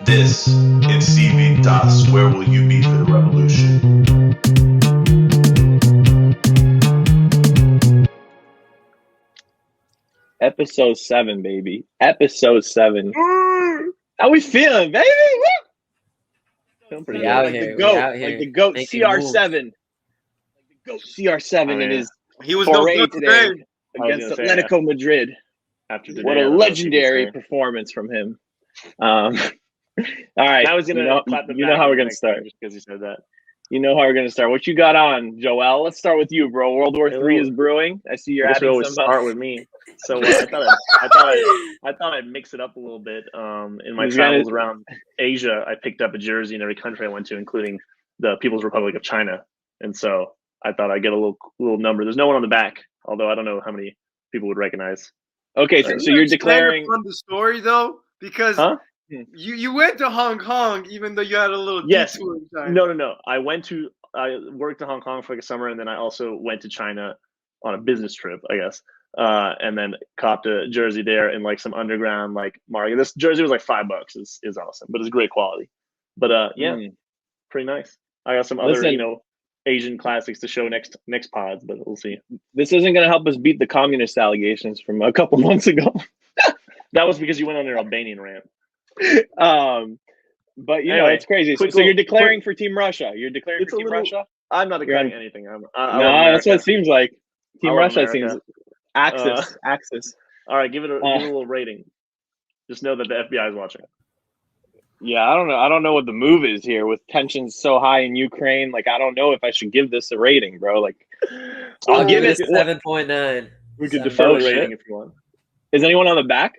This is CIVITAS. Where will you be for the revolution? Episode 7, baby. Episode 7. How we feeling, baby? Feeling pretty Out good. here. Like the GOAT CR7. Like the GOAT CR7 in his foray today against Atletico Madrid. After today, What a legendary performance from him. All right. I was gonna clap the you know how we're gonna start just because you said that. You know how we're gonna start. What you got on, Joel? Let's start with you, bro. World War III is brewing. I see you're I guess we adding always some. start with me. So I thought I'd mix it up a little bit. In my travels around Asia, I picked up a jersey in every country I went to, including the People's Republic of China. And so I thought I'd get a little number. There's no one on the back, although I don't know how many people would recognize. Okay, so you're declaring from the story though, because you went to Hong Kong, even though you had a little detour in China. No. I worked in Hong Kong for like a summer, and then I also went to China on a business trip, I guess. And then copped a jersey there in like some underground like market. This jersey was like $5. is awesome, but it's great quality. But pretty nice. I got some other Asian classics to show next pods, but we'll see. This isn't going to help us beat the communist allegations from a couple months ago. That was because you went on an Albanian rant. But anyway, it's crazy. So you're declaring for Team Russia. You're declaring for Team Russia? I'm not declaring anything. No, that's what it seems like. Team Russia seems Axis. All right, give it a little rating. Just know that the FBI is watching. Yeah, I don't know. I don't know what the move is here with tensions so high in Ukraine. Like, I don't know if I should give this a rating, bro. Like, I'll give it 7.9. We could defer the rating if you want. Is anyone on the back?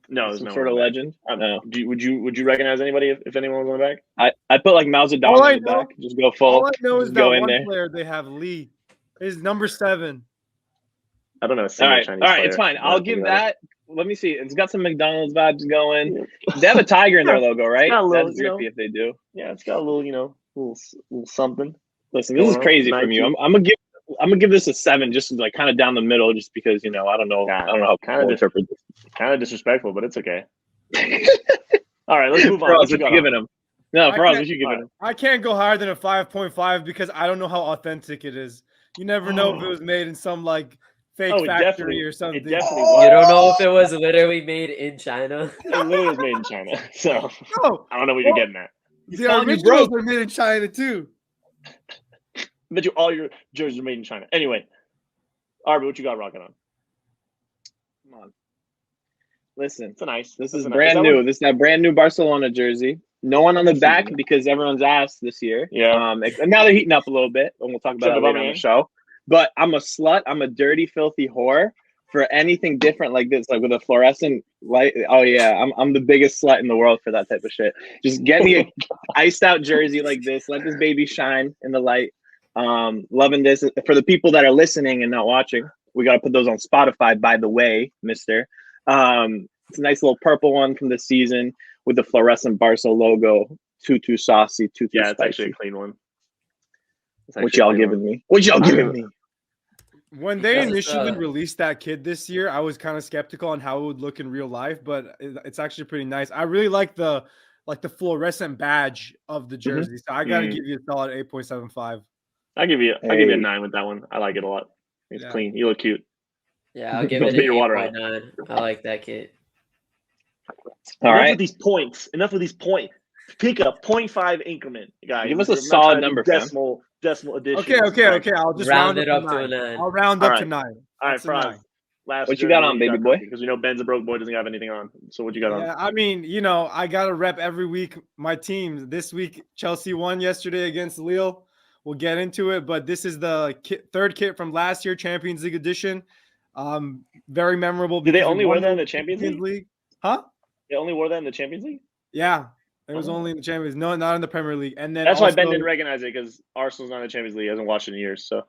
No, there's some no sort of legend. I don't know. Would you recognize anybody if anyone was on the back? I put like Mao Zedong on the back. Just go full. All I know is that one there. player they have, Lee, is number 7. I don't know. All right, it's fine. I'll give that. Let me see. It's got some McDonald's vibes going. They have a tiger in their logo, right? That's drippy if they do. Yeah, it's got a little, little something. Listen, this is crazy from you. I'm gonna give this a 7, just like kind of down the middle, just because I don't know how kind of interpret this. Kind of disrespectful, but it's okay. All right, let's move on. What you giving him? No, for us, what you giving him? I can't go higher than a 5.5 because I don't know how authentic it is. You never know if it was made in some like fake factory or something. It definitely was. You don't know if it was literally made in China. It literally was made in China. So I don't know what you're getting at. The originals are made in China too. I bet you all your jerseys are made in China. Anyway, Arby, what you got rocking on? Come on. Listen, this is brand new. This is that brand new Barcelona jersey. No one on the back because everyone's asked this year. Yeah. And now they're heating up a little bit, and we'll talk about it later on the show. But I'm a slut. I'm a dirty, filthy whore for anything different like this, like with a fluorescent light. Oh yeah, I'm the biggest slut in the world for that type of shit. Just get me a iced out jersey like this. Let this baby shine in the light. Loving this. For the people that are listening and not watching, we got to put those on Spotify, by the way, mister. It's a nice little purple one from this season with the fluorescent Barca logo. Too saucy, too it's spicy. actually a clean one. What y'all giving me? What y'all giving me? When they initially released that kid this year, I was kind of skeptical on how it would look in real life, but it's actually pretty nice. I really like the fluorescent badge of the jersey. So I gotta give you a solid 8.75. I'll give you a 9 with that one. I like it a lot. It's clean. You look cute. Yeah, I'll give it an 8.9. I like that kit. All right. Enough with these points. Pick a 0.5 increment, guys. Give us a solid number, decimal addition. Okay. I'll just round it up to a 9. I'll round up to 9. All right, Froz. What you got on, baby boy? Because Ben's a broke boy, doesn't have anything on. So what you got on? Yeah, I mean, I got to rep every week my team. This week, Chelsea won yesterday against Lille. We'll get into it, but this is the third kit from last year, Champions League edition. Very memorable. Did they only wear that in the Champions League? Huh? They only wore that in the Champions League? Yeah. It was only in the Champions League. No, not in the Premier League. And then that's why Ben didn't recognize it, because Arsenal's not in the Champions League. He hasn't watched it in years. So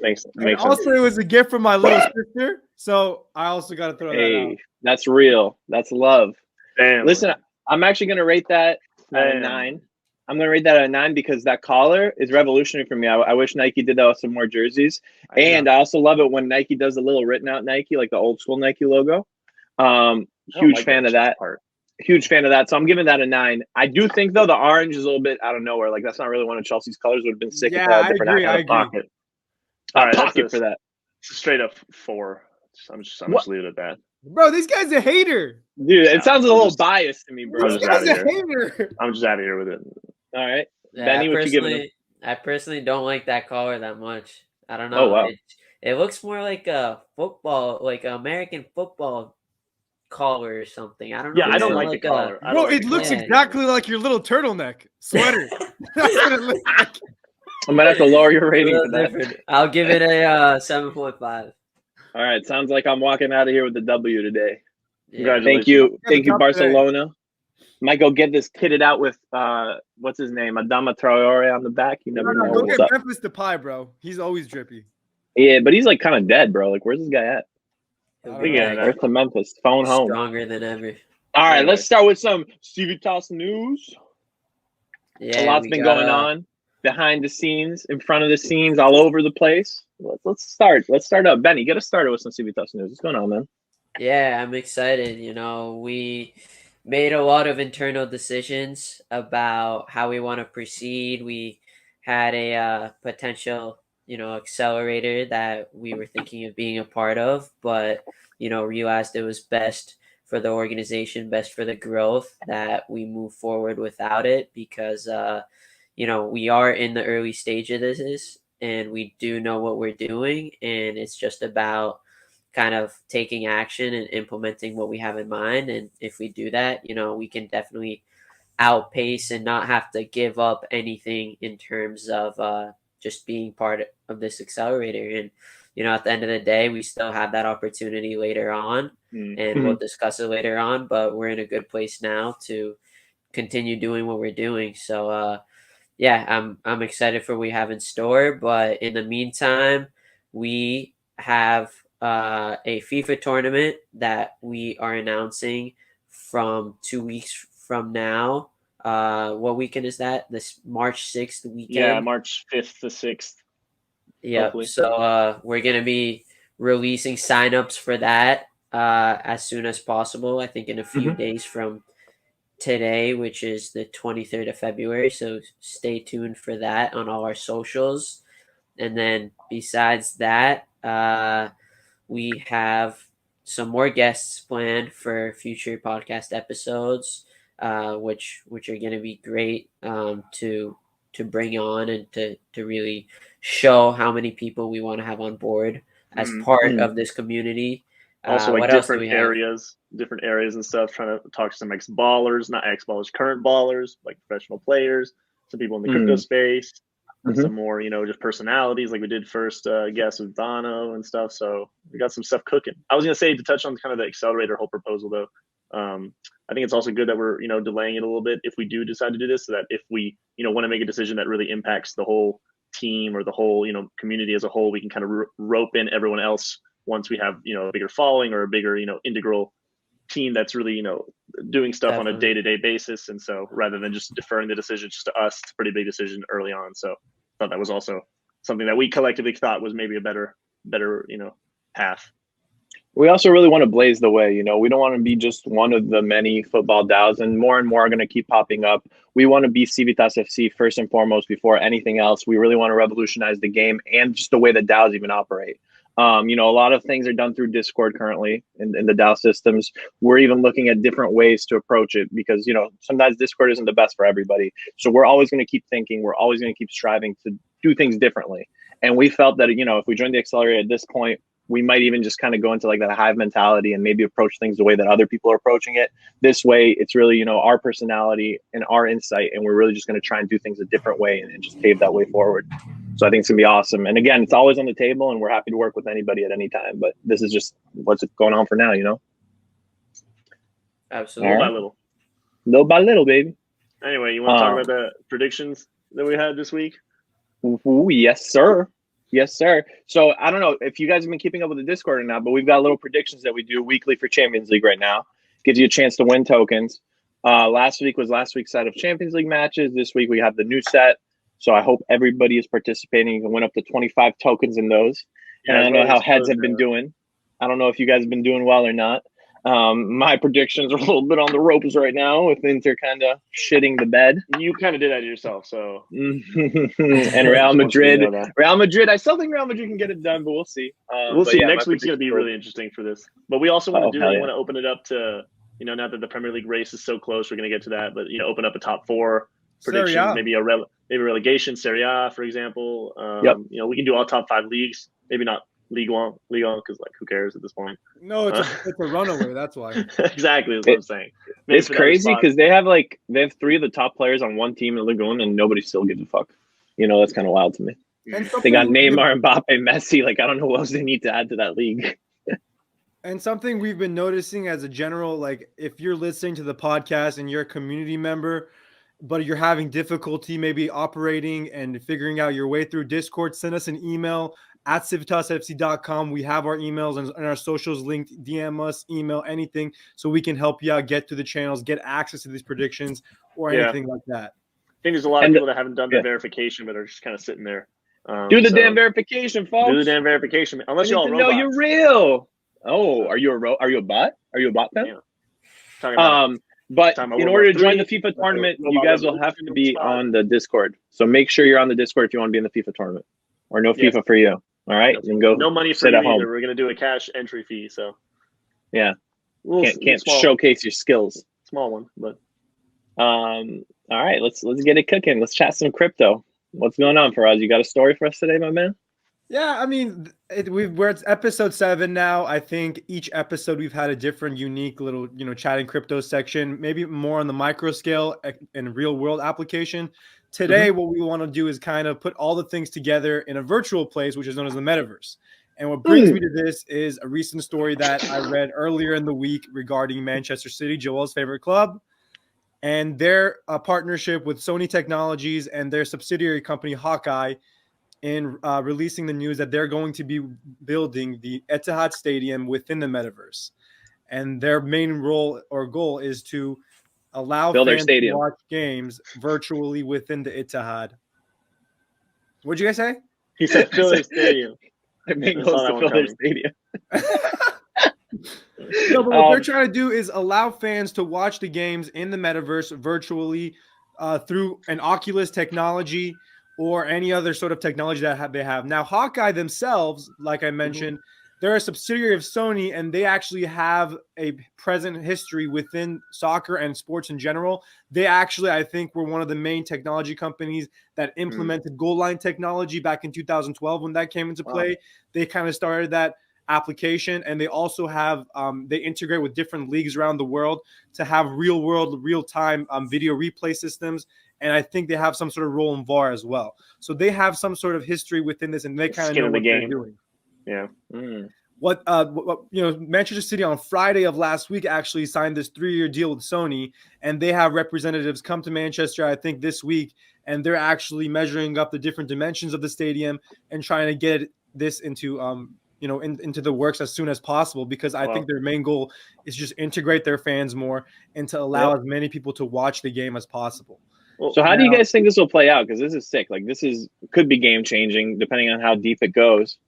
makes sense. Also, it was a gift from my little sister. So I also got to throw that out. That's real. That's love. Damn. Listen, I'm actually going to rate that at a 9. I'm going to rate that at a 9 because that collar is revolutionary for me. I wish Nike did that with some more jerseys. And I also love it when Nike does a little written out Nike, like the old school Nike logo. Huge fan of that part. huge fan of that. So I'm giving that a 9. I do think though the orange is a little bit out of nowhere. Like that's not really one of Chelsea's colors. Would have been sick if they had a different out of pocket. All right, pocket for that. Straight up 4. I'm just leave it at that. Bro, this guy's a hater. Dude, it sounds a little biased to me, bro. This guy's a hater. I'm just out of here with it. All right. Yeah, Benny, what you giving him? I personally don't like that collar that much. I don't know. Oh, wow. It looks more like a football, like an American football collar or something. I don't know. Yeah, I don't like the collar. Bro, it looks exactly like your little turtleneck sweater. That's what it looks like. I might have to lower your rating for that. I'll give it a 7.5. All right. Sounds like I'm walking out of here with the W today. Yeah. Thank you. Thank you, Barcelona. Might go get this kitted out with what's his name? Adama Traore on the back. You never know. Go get Memphis Depay, bro. He's always drippy. Yeah, but he's like kind of dead, bro. Like, where's this guy at? Where's to Memphis? Phone home. Stronger than ever. All right, let's start with some CIVITAS news. Yeah, a lot's been going on behind the scenes, in front of the scenes, all over the place. Let's start. Let's start up. Benny, get us started with some CIVITAS news. What's going on, man? Yeah, I'm excited. We made a lot of internal decisions about how we want to proceed. We had a potential, accelerator that we were thinking of being a part of, but, realized it was best for the organization, best for the growth that we move forward without it because, we are in the early stage of this and we do know what we're doing. And it's just about kind of taking action and implementing what we have in mind. And if we do that, we can definitely outpace and not have to give up anything in terms of just being part of this accelerator. And, at the end of the day, we still have that opportunity later on and we'll discuss it later on, but we're in a good place now to continue doing what we're doing. So, I'm excited for what we have in store, but in the meantime, we have a FIFA tournament that we are announcing from 2 weeks from now. What weekend is that? This March 6th weekend? Yeah, March 5th to 6th. Yeah, so we're going to be releasing signups for that as soon as possible. I think in a few days from today, which is the 23rd of February. So stay tuned for that on all our socials. And then besides that, we have some more guests planned for future podcast episodes, which are going to be great to bring on and to really show how many people we want to have on board as part of this community. Also, like different areas and stuff. Trying to talk to some ex-ballers, not ex-ballers, current ballers, like professional players, some people in the crypto space. Some more, just personalities like we did first guest with Dono and stuff. So we got some stuff cooking. I was going to say to touch on kind of the accelerator whole proposal, though. I think it's also good that we're, delaying it a little bit if we do decide to do this so that if we, want to make a decision that really impacts the whole team or the whole, community as a whole, we can kind of rope in everyone else once we have, a bigger following or a bigger, integral team that's really, doing stuff on a day-to-day basis. And so rather than just deferring the decision just to us, it's a pretty big decision early on. So I thought that was also something that we collectively thought was maybe a better, path. We also really want to blaze the way. We don't want to be just one of the many football DAOs, and more are going to keep popping up. We want to be CIVITAS FC first and foremost before anything else. We really want to revolutionize the game and just the way that DAOs even operate. A lot of things are done through Discord currently in the DAO systems. We're even looking at different ways to approach it because, sometimes Discord isn't the best for everybody. So we're always going to keep thinking. We're always going to keep striving to do things differently. And we felt that, if we joined the accelerator at this point, we might even just kind of go into like that hive mentality and maybe approach things the way that other people are approaching it. This way, it's really, our personality and our insight. And we're really just going to try and do things a different way and just pave that way forward. So I think it's going to be awesome. And again, it's always on the table and we're happy to work with anybody at any time. But this is just what's going on for now, Absolutely. Right. Little by little, baby. Anyway, you want to talk about the predictions that we had this week? Ooh, yes, sir. Yes, sir. So I don't know if you guys have been keeping up with the Discord or not, but we've got little predictions that we do weekly for Champions League right now. Gives you a chance to win tokens. Last week was last week's set of Champions League matches. This week we have the new set. So I hope everybody is participating. You can win up to 25 tokens in those. And I don't know how heads have been doing. I don't know if you guys have been doing well or not. My predictions are a little bit on the ropes right now with Inter kind of shitting the bed. You kind of did that yourself, so. And Real Madrid. I still think Real Madrid can get it done, but we'll see. We'll see. Next week's going to be really interesting for this. But we also want to want to open it up to, now that the Premier League race is so close, we're going to get to that. But, open up a top 4 predictions, maybe a relegation, Serie A, for example. We can do all top 5 leagues, maybe not League One, because who cares at this point? No, it's a runaway. That's why. Exactly, that's what I'm saying. Maybe it's crazy because they have 3 of the top players on one team in Ligue 1, and nobody still gives a fuck. That's kind of wild to me. They got Neymar, Mbappe, Messi. I don't know what else they need to add to that league. And something we've been noticing as a general, if you're listening to the podcast and you're a community member, but you're having difficulty maybe operating and figuring out your way through Discord, send us an email at CIVITASFC.com. We have our emails and our socials linked. DM us, email, anything, so we can help you out, get to the channels, get access to these predictions or anything like that. I think there's a lot of people that haven't done the verification, but are just kind of sitting there. Do the damn verification, folks. Do the damn verification. Unless you're all robots. No, you're real. Oh, are you a bot? Are you a bot then? Yeah. But in order to join the FIFA tournament, you guys will have to be on the Discord. So make sure you're on the Discord if you want to be in the FIFA tournament. Or no FIFA for you. All right? You can go. No money for you either. We're going to do a cash entry fee. So yeah. Can't showcase your skills. Small one, but all right, let's get it cooking. Let's chat some crypto. What's going on, Faraz? You got a story for us today, my man? Yeah, I mean, we're at episode 7 now. I think each episode we've had a different, unique little, chatting crypto section, maybe more on the micro scale and real world application. Today, what we want to do is kind of put all the things together in a virtual place, which is known as the Metaverse. And what brings me to this is a recent story that I read earlier in the week regarding Manchester City, Joel's favorite club, and their partnership with Sony Technologies and their subsidiary company, Hawkeye, in releasing the news that they're going to be building the Etihad Stadium within the Metaverse. And their main role or goal is to allow fans to watch games virtually within the Etihad. What'd you guys say? He said fill their stadium. Their main goal is to fill their stadium. No, but what they're trying to do is allow fans to watch the games in the Metaverse virtually through an Oculus technology or any other sort of technology that they have. Now, Hawkeye themselves, like I mentioned, they're a subsidiary of Sony, and they actually have a present history within soccer and sports in general. They actually, I think, were one of the main technology companies that implemented goal line technology back in 2012 when that came into play. They kind of started that application, and they also have they integrate with different leagues around the world to have real-time video replay systems. And I think they have some sort of role in VAR as well. So they have some sort of history within this, and they kind of know what they're doing. Yeah. What Manchester City on Friday of last week actually signed this 3-year deal with Sony, and they have representatives come to Manchester, I think, this week, and they're actually measuring up the different dimensions of the stadium and trying to get this into into the works as soon as possible, because I think their main goal is just integrate their fans more and to allow as many people to watch the game as possible. So how do you guys think this will play out? Because this is sick. This could be game changing depending on how deep it goes.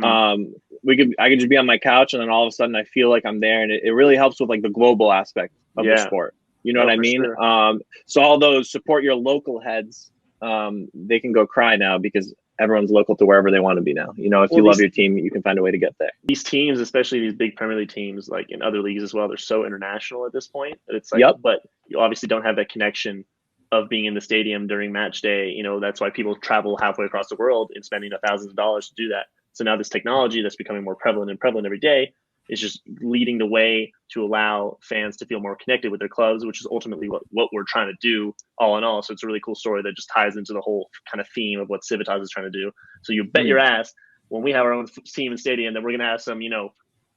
I could just be on my couch and then all of a sudden I feel like I'm there, and it really helps with the global aspect of the sport. You know what I mean? Sure. So all those support your local heads, they can go cry now because everyone's local to wherever they want to be now. If you love your team, you can find a way to get there. These teams, especially these big Premier League teams, like in other leagues as well, they're so international at this point. It's but you obviously don't have that connection of being in the stadium during match day. That's why people travel halfway across the world and spending thousands of dollars to do that. So now this technology that's becoming more prevalent every day is just leading the way to allow fans to feel more connected with their clubs, which is ultimately what we're trying to do all in all. So it's a really cool story that just ties into the whole kind of theme of what Civitas is trying to do. So you bet your ass when we have our own team and stadium that we're going to have some,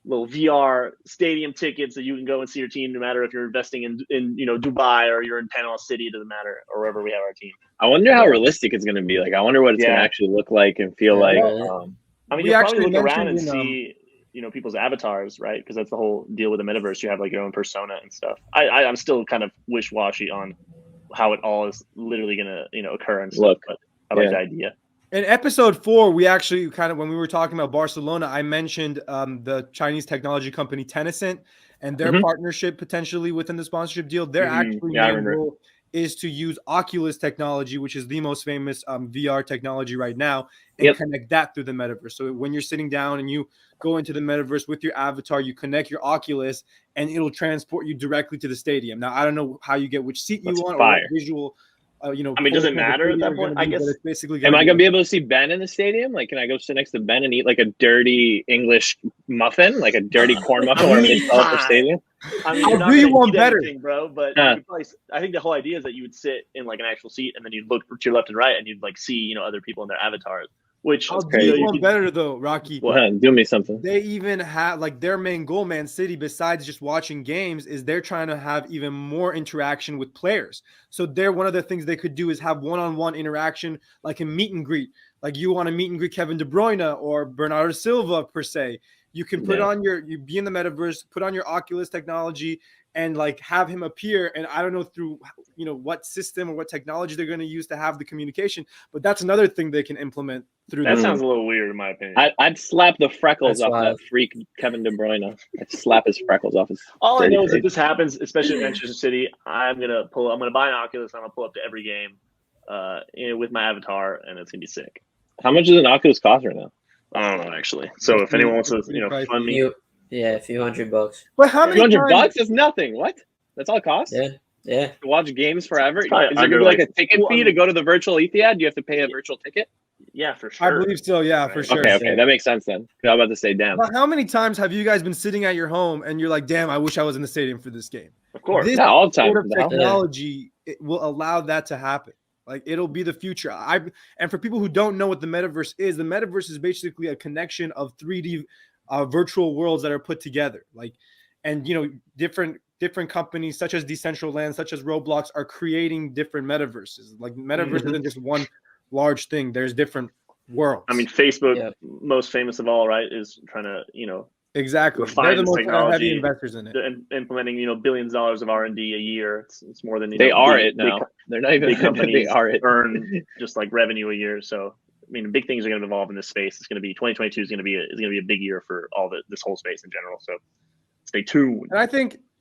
little VR stadium tickets that you can go and see your team, no matter if you're investing in Dubai or you're in Panama City, doesn't matter, or wherever we have our team. I wonder how realistic it's going to be. I wonder what it's going to actually look like and feel like. I mean, you probably look around and see, people's avatars, right? Because that's the whole deal with the Metaverse. You have your own persona and stuff. I'm still kind of wish-washy on how it all is literally going to, occur and stuff, but I like the idea. In episode 4, we actually kind of, when we were talking about Barcelona, I mentioned the Chinese technology company Tencent and their partnership potentially within the sponsorship deal. Their actually main goal is to use Oculus technology, which is the most famous VR technology right now, and connect that through the metaverse. So when you're sitting down and you go into the metaverse with your avatar, you connect your Oculus, and it'll transport you directly to the stadium. Now, I don't know how you get which seat you want or what visual. I mean, does it matter at that point? I guess. Am I gonna be able to see Ben in the stadium? Like, can I go sit next to Ben and eat like a dirty English muffin, like a dirty corn muffin, whatever they sell at the stadium? I mean, I'll do you one better, bro. But I think the whole idea is that you would sit in like an actual seat, and then you'd look to your left and right, and you'd like see other people in their avatars. Which I'll do you one better though, Rocky. Well, do me something. They even have like their main goal, Man City, besides just watching games, is they're trying to have even more interaction with players. So one of the things they could do is have one-on-one interaction, like a meet and greet. Like you want to meet and greet Kevin De Bruyne or Bernardo Silva per se. You can put on you be in the metaverse, put on your Oculus technology, and like have him appear. And I don't know through what system or what technology they're going to use to have the communication, but that's another thing they can implement through. That sounds a little weird in my opinion. I'd slap the freckles off that freak Kevin De Bruyne. I'd slap his freckles off his. All I know is if this happens, especially in Manchester City, I'm gonna buy an Oculus. I'm gonna pull up to every game, with my avatar, and it's gonna be sick. How much does an Oculus cost right now? I don't know actually. So if anyone wants to, fund me, a few $100. But how many $200 is nothing. What? That's all it costs? Yeah. To watch games forever? Is there gonna be like a ticket fee to go to the virtual Etihad? Do you have to pay a virtual ticket? Yeah, for sure. I believe so. Yeah, for sure. Okay, that makes sense then. I was about to say, damn. But how many times have you guys been sitting at your home and you're like, damn, I wish I was in the stadium for this game? Of course. This all the time. sort of technology it will allow that to happen. Like it'll be the future. And for people who don't know what the metaverse is basically a connection of 3D virtual worlds that are put together. Like, and different companies such as Decentraland, such as Roblox, are creating different metaverses. Like metaverse isn't just one large thing. There's different worlds. I mean, Facebook, most famous of all, right, is trying to exactly. They're the most heavy investors in it, and implementing billions of dollars of R&D a year. It's more than they are it now. They're not even big companies. They are it. Earn just like revenue a year. So I mean, big things are going to evolve in this space. It's going to be 2022 is going to be a big year for all this whole space in general. So stay tuned.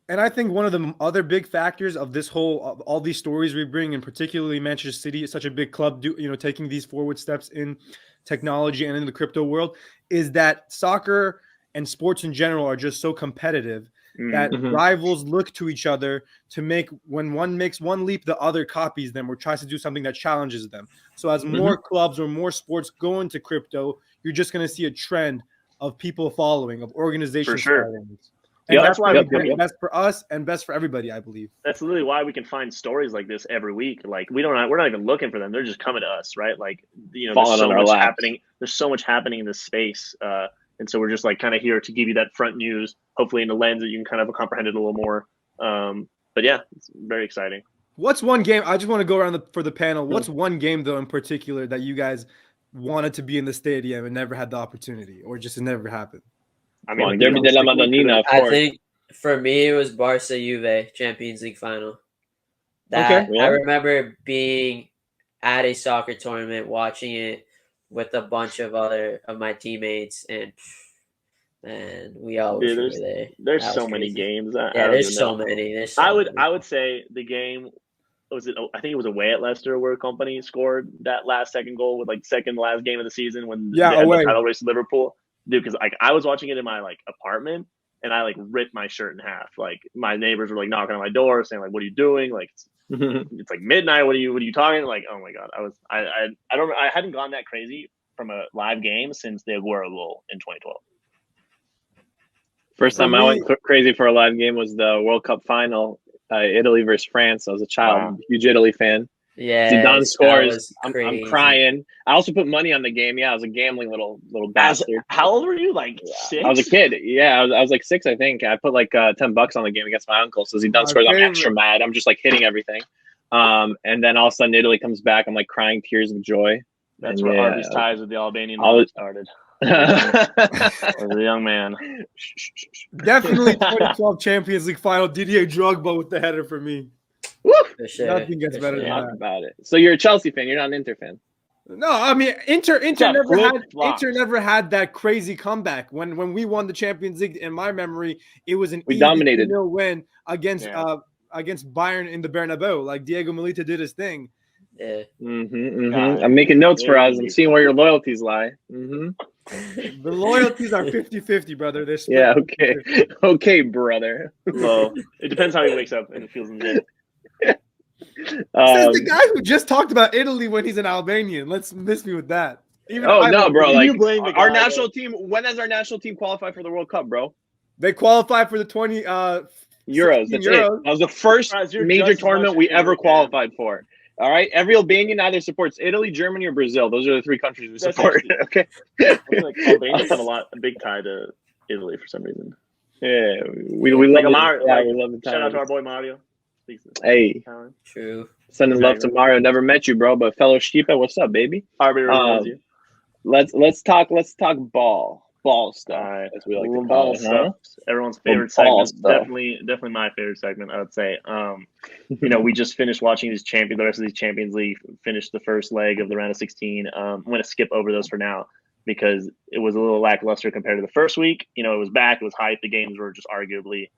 And I think one of the other big factors of this whole, all these stories we bring, and particularly Manchester City is such a big club, taking these forward steps in technology and in the crypto world, is that soccer and sports in general are just so competitive that rivals look to each other to make, when one makes one leap, the other copies them or tries to do something that challenges them. So as more clubs or more sports go into crypto, you're just going to see a trend of people following, of organizations following. And that's why best for us and best for everybody, I believe. That's literally why we can find stories like this every week. Like we're not even looking for them; they're just coming to us, right? Like there's so much happening. There's so much happening in this space, and so we're just like kind of here to give you that front news, hopefully in a lens that you can kind of comprehend it a little more. But yeah, it's very exciting. What's one game? I just want to go around for the panel. What's one game though in particular that you guys wanted to be in the stadium and never had the opportunity, or just it never happened? I mean, Derby de la Madonnina. I think for me it was Barca Juve Champions League final. I remember being at a soccer tournament, watching it with a bunch of my teammates, and we all were there. There's so many games. There's so many. I would say the game was it. I think it was away at Leicester where Company scored that last second goal with like second last game of the season when they had the title race to Liverpool. Dude, because like I was watching it in my like apartment and I like ripped my shirt in half. Like my neighbors were like knocking on my door saying like, "What are you doing?" Like it's like midnight. What are you talking? Like, oh my god, I hadn't gone that crazy from a live game since the Aguero goal in 2012. First time I went crazy for a live game was the World Cup final, Italy versus France. I was a child, huge Italy fan. Yeah, Zidane scores. I'm crying. I also put money on the game. Yeah, I was a gambling little bastard. How old were you? Like 6? I was a kid. Yeah, I was like 6, I think. I put like $10 on the game against my uncle. So Zidane scores. I'm extra mad. I'm just like hitting everything. And then all of a sudden Italy comes back. I'm like crying tears of joy. That's where Harvey's ties with the Albanian started. As a young man. Definitely 2012 Champions League final. Didier Drogba with the header for me. Woo! Nothing gets better than that. About it. So you're a Chelsea fan. You're not an Inter fan. No, I mean Inter flip-flops. never had that crazy comeback. When we won the Champions League, in my memory, it was an We easy dominated. 2-0 win against Yeah. Against Bayern in the Bernabeu. Like Diego Milito did his thing. Yeah. I'm making notes for us. I'm seeing where your loyalties lie. The loyalties are 50-50, brother. They're split. Yeah, okay. Okay, brother. Well, it depends how he wakes up and feels in the day. Says the guy who just talked about Italy when he's an Albanian. Let's miss me with that. Even Oh I no, love bro! Italy. Like blame the our guy, national team. When has our national team qualified for the World Cup, bro? They qualify for the 20 Euros. 16 That's Euros. it. That was the first You're major just as tournament much we an ever Italy fan. qualified for. All right. Every Albanian either supports Italy, Germany, or Brazil. Those are the three countries we That's support. actually- Okay. I feel like Albanians have a big tie to Italy for some reason. Yeah, we Like love Mario, it. Yeah, like, we love the shout out to our time. boy Mario. Hey, True. sending love to Exactly. Mario. Never met you, bro, but fellow Stipe, what's up, baby? Arbiter knows you. Let's talk ball stuff, All right. as we like to Little call ball it. stuff. Everyone's favorite ball segment. stuff. Definitely my favorite segment, I would say. We just finished watching the rest of these Champions League, finished the first leg of the round of 16. I'm going to skip over those for now because it was a little lackluster compared to the first week. It was back, it was hype. The games were just unarguably,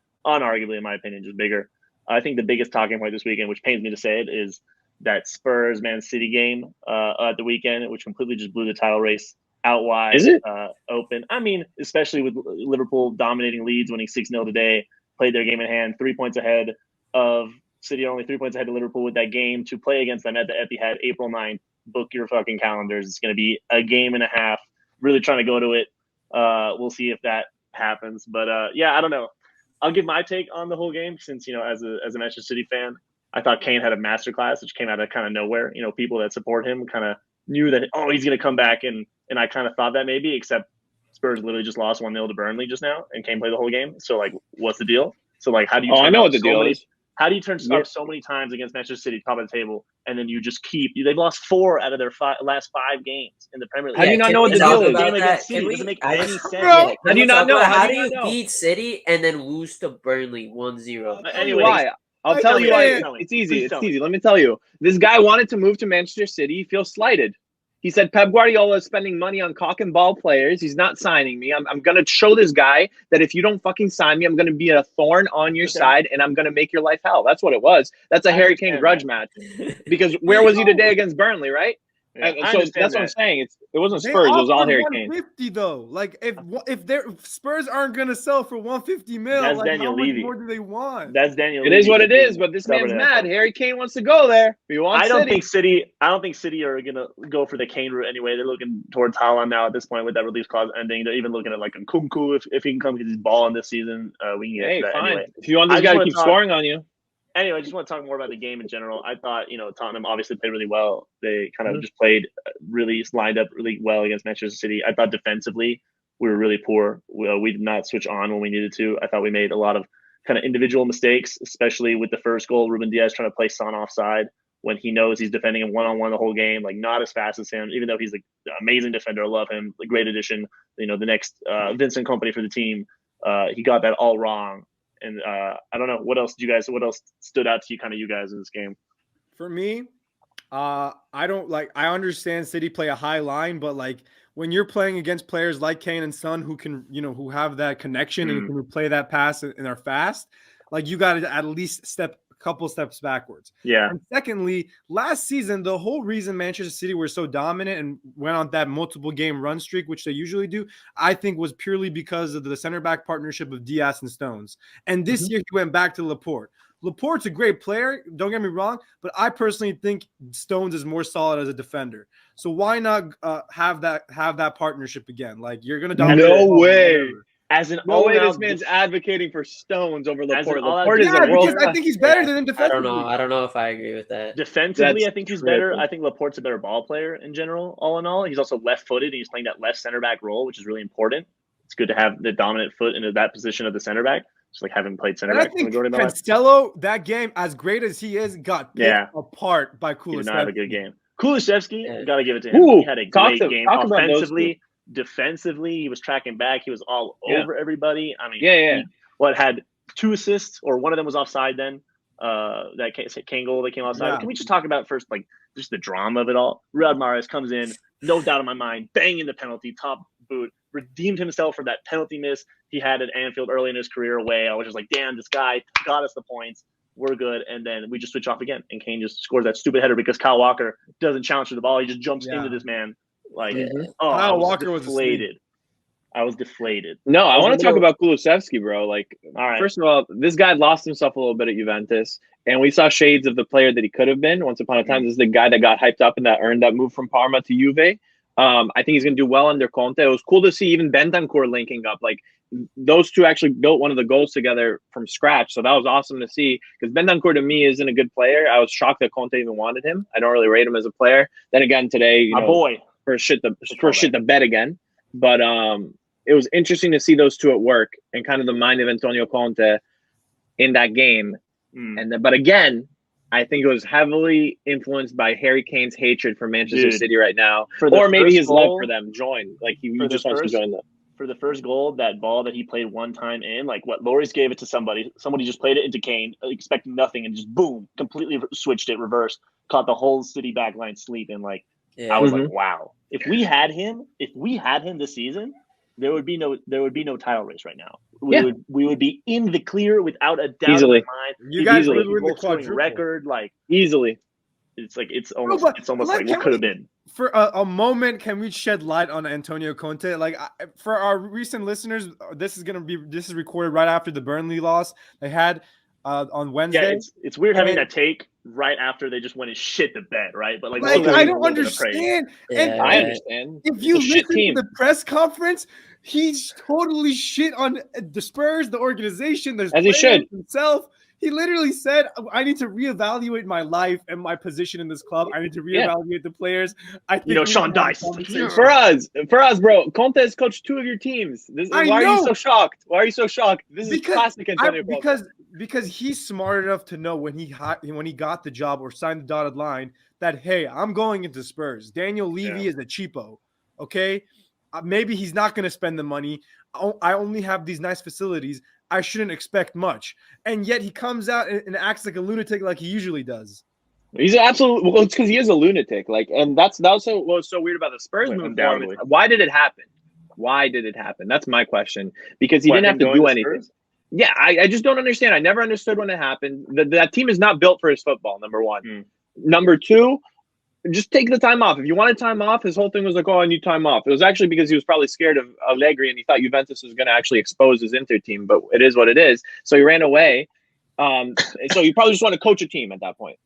in my opinion, just bigger. I think the biggest talking point this weekend, which pains me to say it, is that Spurs Man City game at the weekend, which completely just blew the title race out wide. Is it? Open? I mean, especially with Liverpool dominating Leeds, winning 6-0 today, played their game in hand, 3 points ahead of City, only 3 points ahead of Liverpool with that game to play against them at the Etihad, April 9th. Book your fucking calendars. It's going to be a game and a half. Really trying to go to it. We'll see if that happens. But I don't know. I'll give my take on the whole game since, as a Manchester City fan, I thought Kane had a masterclass, which came out of kind of nowhere. People that support him kind of knew that, he's going to come back. And I kind of thought that maybe, except Spurs literally just lost 1-0 to Burnley just now and Kane played the whole game. So, what's the deal? So, how do you I know what the deal is. How do you turn up so many times against Manchester City, top of the table, and then you just they've lost 4 out of their last 5 games in the Premier League? How do you not know what the deal is? Game against City doesn't make any sense. Bro, How do you not know? How do you beat City and then lose to Burnley 1-0? Anyway, Why? I'll tell you why. It's easy. Please tell me. Let me tell you. This guy wanted to move to Manchester City. He feels slighted. He said Pep Guardiola is spending money on cock and ball players. He's not signing me. I'm going to show this guy that if you don't fucking sign me, I'm going to be a thorn on your side and I'm going to make your life hell. That's what it was. That's a Harry Kane grudge match. Because where was he today against Burnley, right? Yeah, So that's what I'm saying. It wasn't Spurs. It was all Harry Kane. 150 though. Like if Spurs aren't gonna sell for 150 mil, That's like Daniel how much Levy. more do they want? That's Daniel. It is what it is, but this man's mad. Harry Kane wants to go there. He wants I don't City. think City are gonna go for the Kane route anyway. They're looking towards Haaland now at this point with that release clause ending. They're even looking at like a Nkunku if he can come get his ball in this season. We can get to that fine. anyway. If you want this guy to keep scoring on you. Anyway, I just want to talk more about the game in general. I thought, Tottenham obviously played really well. They kind of just played lined up really well against Manchester City. I thought defensively we were really poor. We did not switch on when we needed to. I thought we made a lot of kind of individual mistakes, especially with the first goal. Ruben Diaz trying to play Son offside when he knows he's defending him one-on-one the whole game, like not as fast as him, even though he's an amazing defender. I love him. A great addition. The next Vincent Kompany for the team. He got that all wrong. And I don't know what else stood out to you, kind of you guys in this game? For me, I understand City play a high line, but like when you're playing against players like Kane and Son who can, who have that connection and can play that pass and are fast, like you got to at least couple steps backwards. Yeah. And secondly, last season, the whole reason Manchester City were so dominant and went on that multiple game run streak, which they usually do, I think was purely because of the center back partnership of Diaz and Stones. And this year he went back to Laporte. Laporte's a great player, don't get me wrong, but I personally think Stones is more solid as a defender. So why not have that partnership again? Like you're gonna dominate. No way. As an No way this man's advocating for Stones over Laporte. Laporte is a because I think he's better than him defensively. I don't know if I agree with that. Defensively, I think he's better. I think Laporte's a better ball player in general, all in all. He's also left-footed, and he's playing that left center back role, which is really important. It's good to have the dominant foot into that position of the center back. Just like having played center back. I think Cancelo, that game, as great as he is, got picked apart by Kulusevski. He did not have a good game. Kulusevski, got to give it to him. He had a great game. Offensively, defensively, he was tracking back. He was all over everybody. I mean, he had 2 assists, or one of them was offside then. that Kane goal that came outside. Yeah. Can we just talk about first, like, just the drama of it all? Riyad Mahrez comes in, no doubt in my mind, banging the penalty, top boot, redeemed himself for that penalty miss he had at Anfield early in his career away. I was just like, damn, this guy got us the points. We're good. And then we just switch off again, and Kane just scores that stupid header because Kyle Walker doesn't challenge for the ball. He just jumps into this man. Like, Kyle Walker was deflated. I was deflated. No, I want to talk about Kulusevski, bro. Like, all right. First of all, this guy lost himself a little bit at Juventus, and we saw shades of the player that he could have been. Once upon a time, this is the guy that got hyped up and that earned that move from Parma to Juve. I think he's going to do well under Conte. It was cool to see even Bentancur linking up. Like, those two actually built one of the goals together from scratch. So that was awesome to see, because Bentancur to me isn't a good player. I was shocked that Conte even wanted him. I don't really rate him as a player. Then again, today, my boy, for shit to bet again. But it was interesting to see those two at work and kind of the mind of Antonio Conte in that game. And then, but again, I think it was heavily influenced by Harry Kane's hatred for Manchester City right now, or maybe his love for them. Like he just wants to join them. For the first goal, that ball that he played one time in, like what Lloris gave it to somebody just played it into Kane, expecting nothing, and just boom, completely switched it, reversed, caught the whole City backline sleeping. Like, I was like, wow, if we had him this season, there would be no title race right now. We would be in the clear without a doubt in my mind. You guys would win the quadruple record, like, easily. It's almost like what could have been. For a moment, can we shed light on Antonio Conte? Like, for our recent listeners, this is recorded right after the Burnley loss they had on Wednesday. Yeah, it's weird having that take right after they just went and shit the bed, right? But like I don't understand. Yeah, I understand. If you listen to the press conference, he's totally shit on the Spurs, the organization, as he should himself. He literally said, I need to reevaluate my life and my position in this club. I need to reevaluate the players. I think Sean Dice. For us, bro, Conte has coached two of your teams. Why are you so shocked? This is classic Antonio Conte. Because he's smart enough to know when he got the job or signed the dotted line that, hey, I'm going into Spurs. Daniel Levy is a cheapo, okay? Maybe he's not going to spend the money. I only have these nice facilities. I shouldn't expect much. And yet he comes out and acts like a lunatic like he usually does. He's it's because he is a lunatic. Like, and that's also what was so weird about the Spurs move. Why did it happen? That's my question. Because he didn't have to do anything. Yeah, I just don't understand. I never understood when it happened. That team is not built for his football, number one. Number two, just take the time off. If you wanted time off, his whole thing was like, oh, I need time off. It was actually because he was probably scared of Allegri and he thought Juventus was going to actually expose his Inter team, but it is what it is. So he ran away. So you probably just want to coach a team at that point.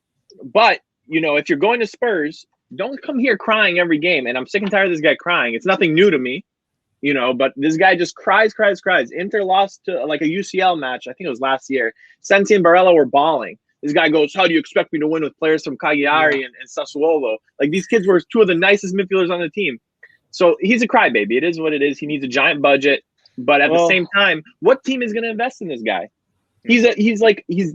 But, if you're going to Spurs, don't come here crying every game. And I'm sick and tired of this guy crying. It's nothing new to me, but this guy just cries. Inter lost to like a UCL match. I think it was last year. Sensi and Barella were bawling. This guy goes, how do you expect me to win with players from Cagliari and Sassuolo? Like, these kids were two of the nicest midfielders on the team. So he's a crybaby. It is what it is. He needs a giant budget. But at the same time, what team is going to invest in this guy? He's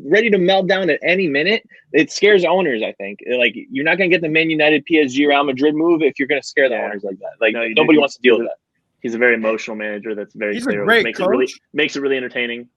ready to melt down at any minute. It scares owners, I think. Like, you're not going to get the Man United, PSG, Real Madrid move if you're going to scare the owners like that. Like, nobody wants to deal with that. He's a very emotional manager. That's very clear. A great coach. Makes it really entertaining.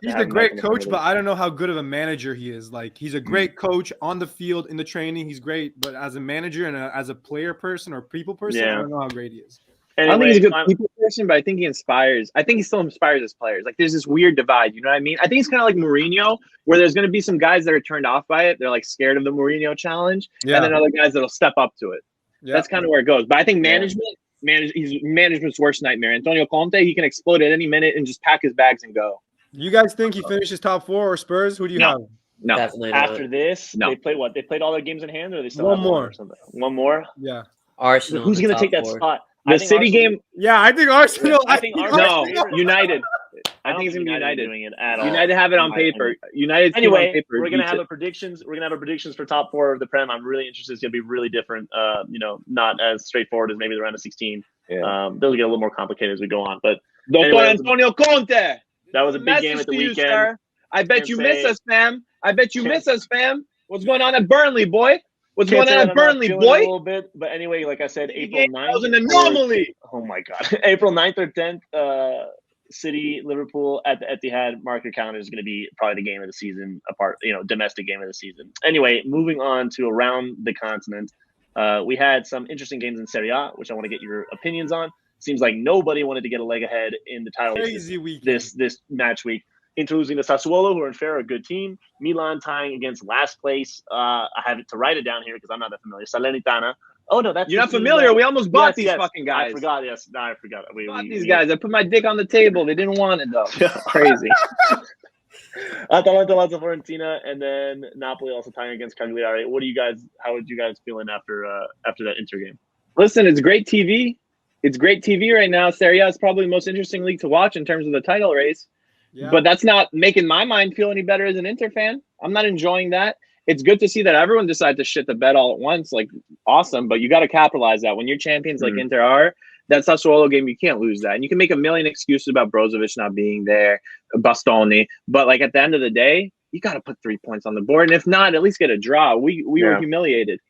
He's a great coach, but I don't know how good of a manager he is. Like, he's a great coach on the field, in the training. He's great, but as a manager and as a player person or people person, I don't know how great he is. Anyway, I don't think he's a good people person, but I think he inspires. I think he still inspires his players. Like, there's this weird divide. You know what I mean? I think it's kind of like Mourinho, where there's going to be some guys that are turned off by it. They're like scared of the Mourinho challenge, and then other guys that'll step up to it. Yeah. That's kind of where it goes. But I think he's management's worst nightmare. Antonio Conte, he can explode at any minute and just pack his bags and go. You guys think he finishes top 4 or Spurs? Who do you have? No. Definitely After this, they played what? They played all their games in hand, or they still one have more? Or something? One more? Yeah. Arsenal. Who's going to take that spot? The City game. Yeah, I think Arsenal. I think Arsenal. No, United. I think it's going to be United. Doing it at all. United have it on paper. United. Anyway, on paper we're going to have a predictions. We're going to have a predictions for top 4 of the Prem. I'm really interested. It's going to be really different. Not as straightforward as maybe the round of 16. Yeah. Those will get a little more complicated as we go on. But Dr. Antonio Conte. That was a big game at the weekend. Sir. I bet you miss us, fam. What's going on at Burnley, boy? What's going on at Burnley, boy? A little bit, but anyway, like I said, April 9th. That was an anomaly. Oh my God, April 9th or 10th. City, Liverpool at the Etihad. Mark your calendar is going to be probably the game of the season, domestic game of the season. Anyway, moving on to around the continent, we had some interesting games in Serie A, which I want to get your opinions on. Seems like nobody wanted to get a leg ahead in the title this match week. Into losing to Sassuolo, who are in fair, a good team. Milan tying against last place. I have it to write it down here because I'm not that familiar. Salernitana. Oh no, that's you're not familiar. We almost bought these fucking guys. I forgot. Yes, no, I forgot. We bought these guys. I put my dick on the table. They didn't want it though. Crazy. Atalanta, Lazio, Fiorentina, and then Napoli also tying against Cagliari. How would you guys feeling after that Inter game? Listen, it's great TV. It's great TV right now. Serie A is probably the most interesting league to watch in terms of the title race. Yeah. But that's not making my mind feel any better as an Inter fan. I'm not enjoying that. It's good to see that everyone decided to shit the bed all at once. Like, awesome. But you got to capitalize that. When you're champions like Inter are, that Sassuolo game, you can't lose that. And you can make a million excuses about Brozovic not being there, Bastoni. But, like, at the end of the day, you got to put 3 points on the board. And if not, at least get a draw. We were humiliated.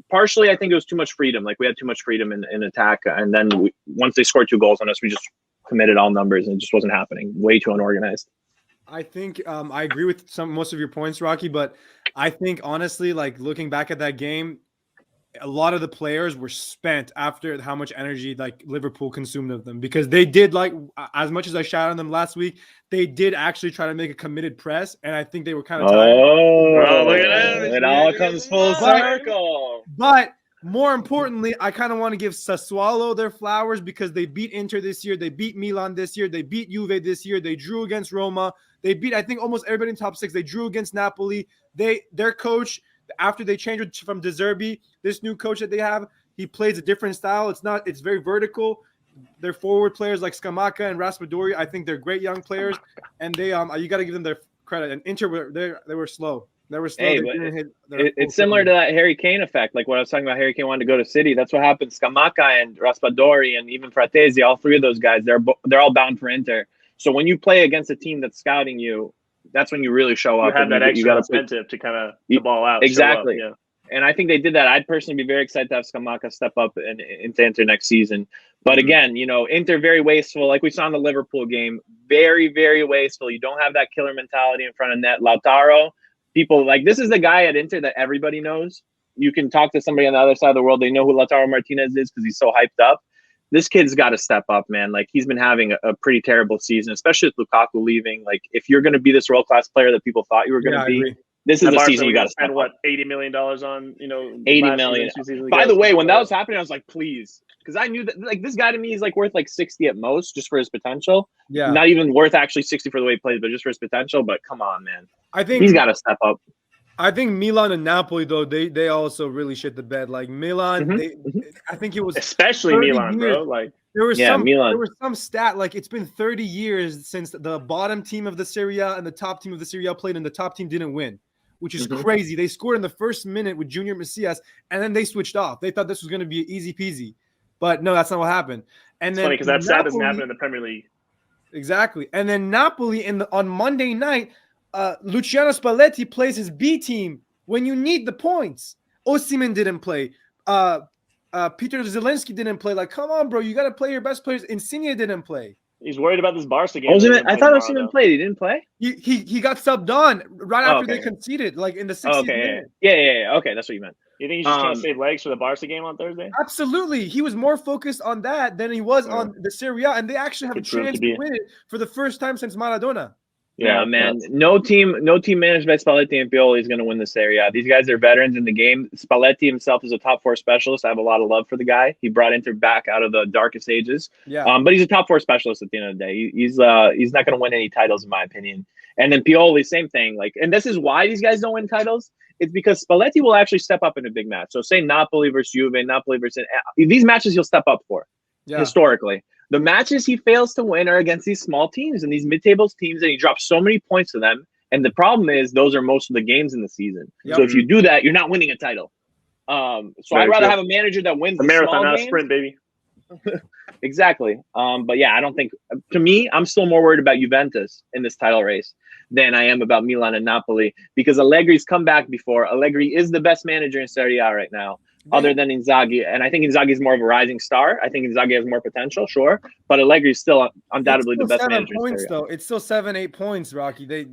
Partially, I think it was too much freedom. Like, we had too much freedom in attack. And then once they scored 2 goals on us, we just committed all numbers and it just wasn't happening. Way too unorganized. I think I agree with most of your points, Rocky, but I think honestly, like looking back at that game, a lot of the players were spent after how much energy like Liverpool consumed of them, because they did, like, as much as I shouted on them last week, they did actually try to make a committed press, and I think they were kind of tired. Oh, look at that. It all comes full circle. But more importantly, I kind of want to give Sassuolo their flowers because they beat Inter this year. They beat Milan this year. They beat Juve this year. They drew against Roma. They beat, I think, almost everybody in top 6. They drew against Napoli. Their coach, after they changed from De Zerbi, this new coach that they have, he plays a different style. It's very vertical. Their forward players like Scamacca and Raspadori, I think they're great young players, and they you got to give them their credit. And Inter they were slow. They were slow. Hey, it's similar to that Harry Kane effect. Like what I was talking about, Harry Kane wanted to go to City. That's what happened. Scamacca and Raspadori and even Fratesi, all 3 of those guys, they're all bound for Inter. So when you play against a team that's scouting you, that's when you really show up. You have that extra incentive to kind of the ball out. Exactly. Up, yeah. And I think they did that. I'd personally be very excited to have Scamacca step up into Inter next season. But again, Inter very wasteful. Like we saw in the Liverpool game, very, very wasteful. You don't have that killer mentality in front of net. Lautaro, people like this is the guy at Inter that everybody knows. You can talk to somebody on the other side of the world. They know who Lautaro Martinez is because he's so hyped up. This kid's got to step up, man. Like he's been having a pretty terrible season, especially with Lukaku leaving. Like if you're going to be this world-class player that people thought you were going to be, this is the season you got to spend. What, $80 million on, $80 million. By the way, when that was happening, I was like, please, because I knew that like this guy to me is like worth like 60 at most, just for his potential. Yeah, not even worth actually 60 for the way he plays, but just for his potential. But come on, man. I think he's got to step up. I think Milan and Napoli, though, they also really shit the bed. Like Milan, I think it was especially Milan, years. Bro. Like there was some stat like it's been 30 years since the bottom team of the Serie A and the top team of the Serie A played, and the top team didn't win, which is crazy. They scored in the first minute with Junior Messias, and then they switched off. They thought this was going to be easy peasy, but no, that's not what happened. And it's then funny because that stat doesn't happen in the Premier League. Exactly, and then Napoli on Monday night. Luciano Spalletti plays his B team when you need the points. Osimhen didn't play. Peter Zielinski didn't play. Like, come on, bro. You got to play your best players. Insigne didn't play. He's worried about this Barca game. I thought Osimhen played. He didn't play? He got subbed on right after they conceded, like in the 60th minute. Yeah. Okay, that's what you meant. You think he's just trying to save legs for the Barca game on Thursday? Absolutely. He was more focused on that than he was on the Serie A, and they actually have a chance to win it for the first time since Maradona. Yeah, man. No team managed by Spalletti and Pioli is going to win this area. These guys are veterans in the game. Spalletti himself is a top 4 specialist. I have a lot of love for the guy. He brought Inter back out of the darkest ages. Yeah. But he's a top 4 specialist at the end of the day. He's not going to win any titles, in my opinion. And then Pioli, same thing. Like, and this is why these guys don't win titles. It's because Spalletti will actually step up in a big match. So say Napoli versus Juve, Napoli versus these matches he'll step up for historically. The matches he fails to win are against these small teams and these mid-table teams, and he drops so many points to them. And the problem is those are most of the games in the season. Yep. So if you do that, you're not winning a title. So I'd rather have a manager that wins a marathon, not a sprint, baby. Exactly. But yeah, I don't think – to me, I'm still more worried about Juventus in this title race than I am about Milan and Napoli because Allegri's come back before. Allegri is the best manager in Serie A right now. other than Inzaghi. And I think Inzaghi is more of a rising star. I think Inzaghi has more potential, sure. But Allegri is still undoubtedly the best manager. Points, though. It's still 7-8 points, Rocky. Those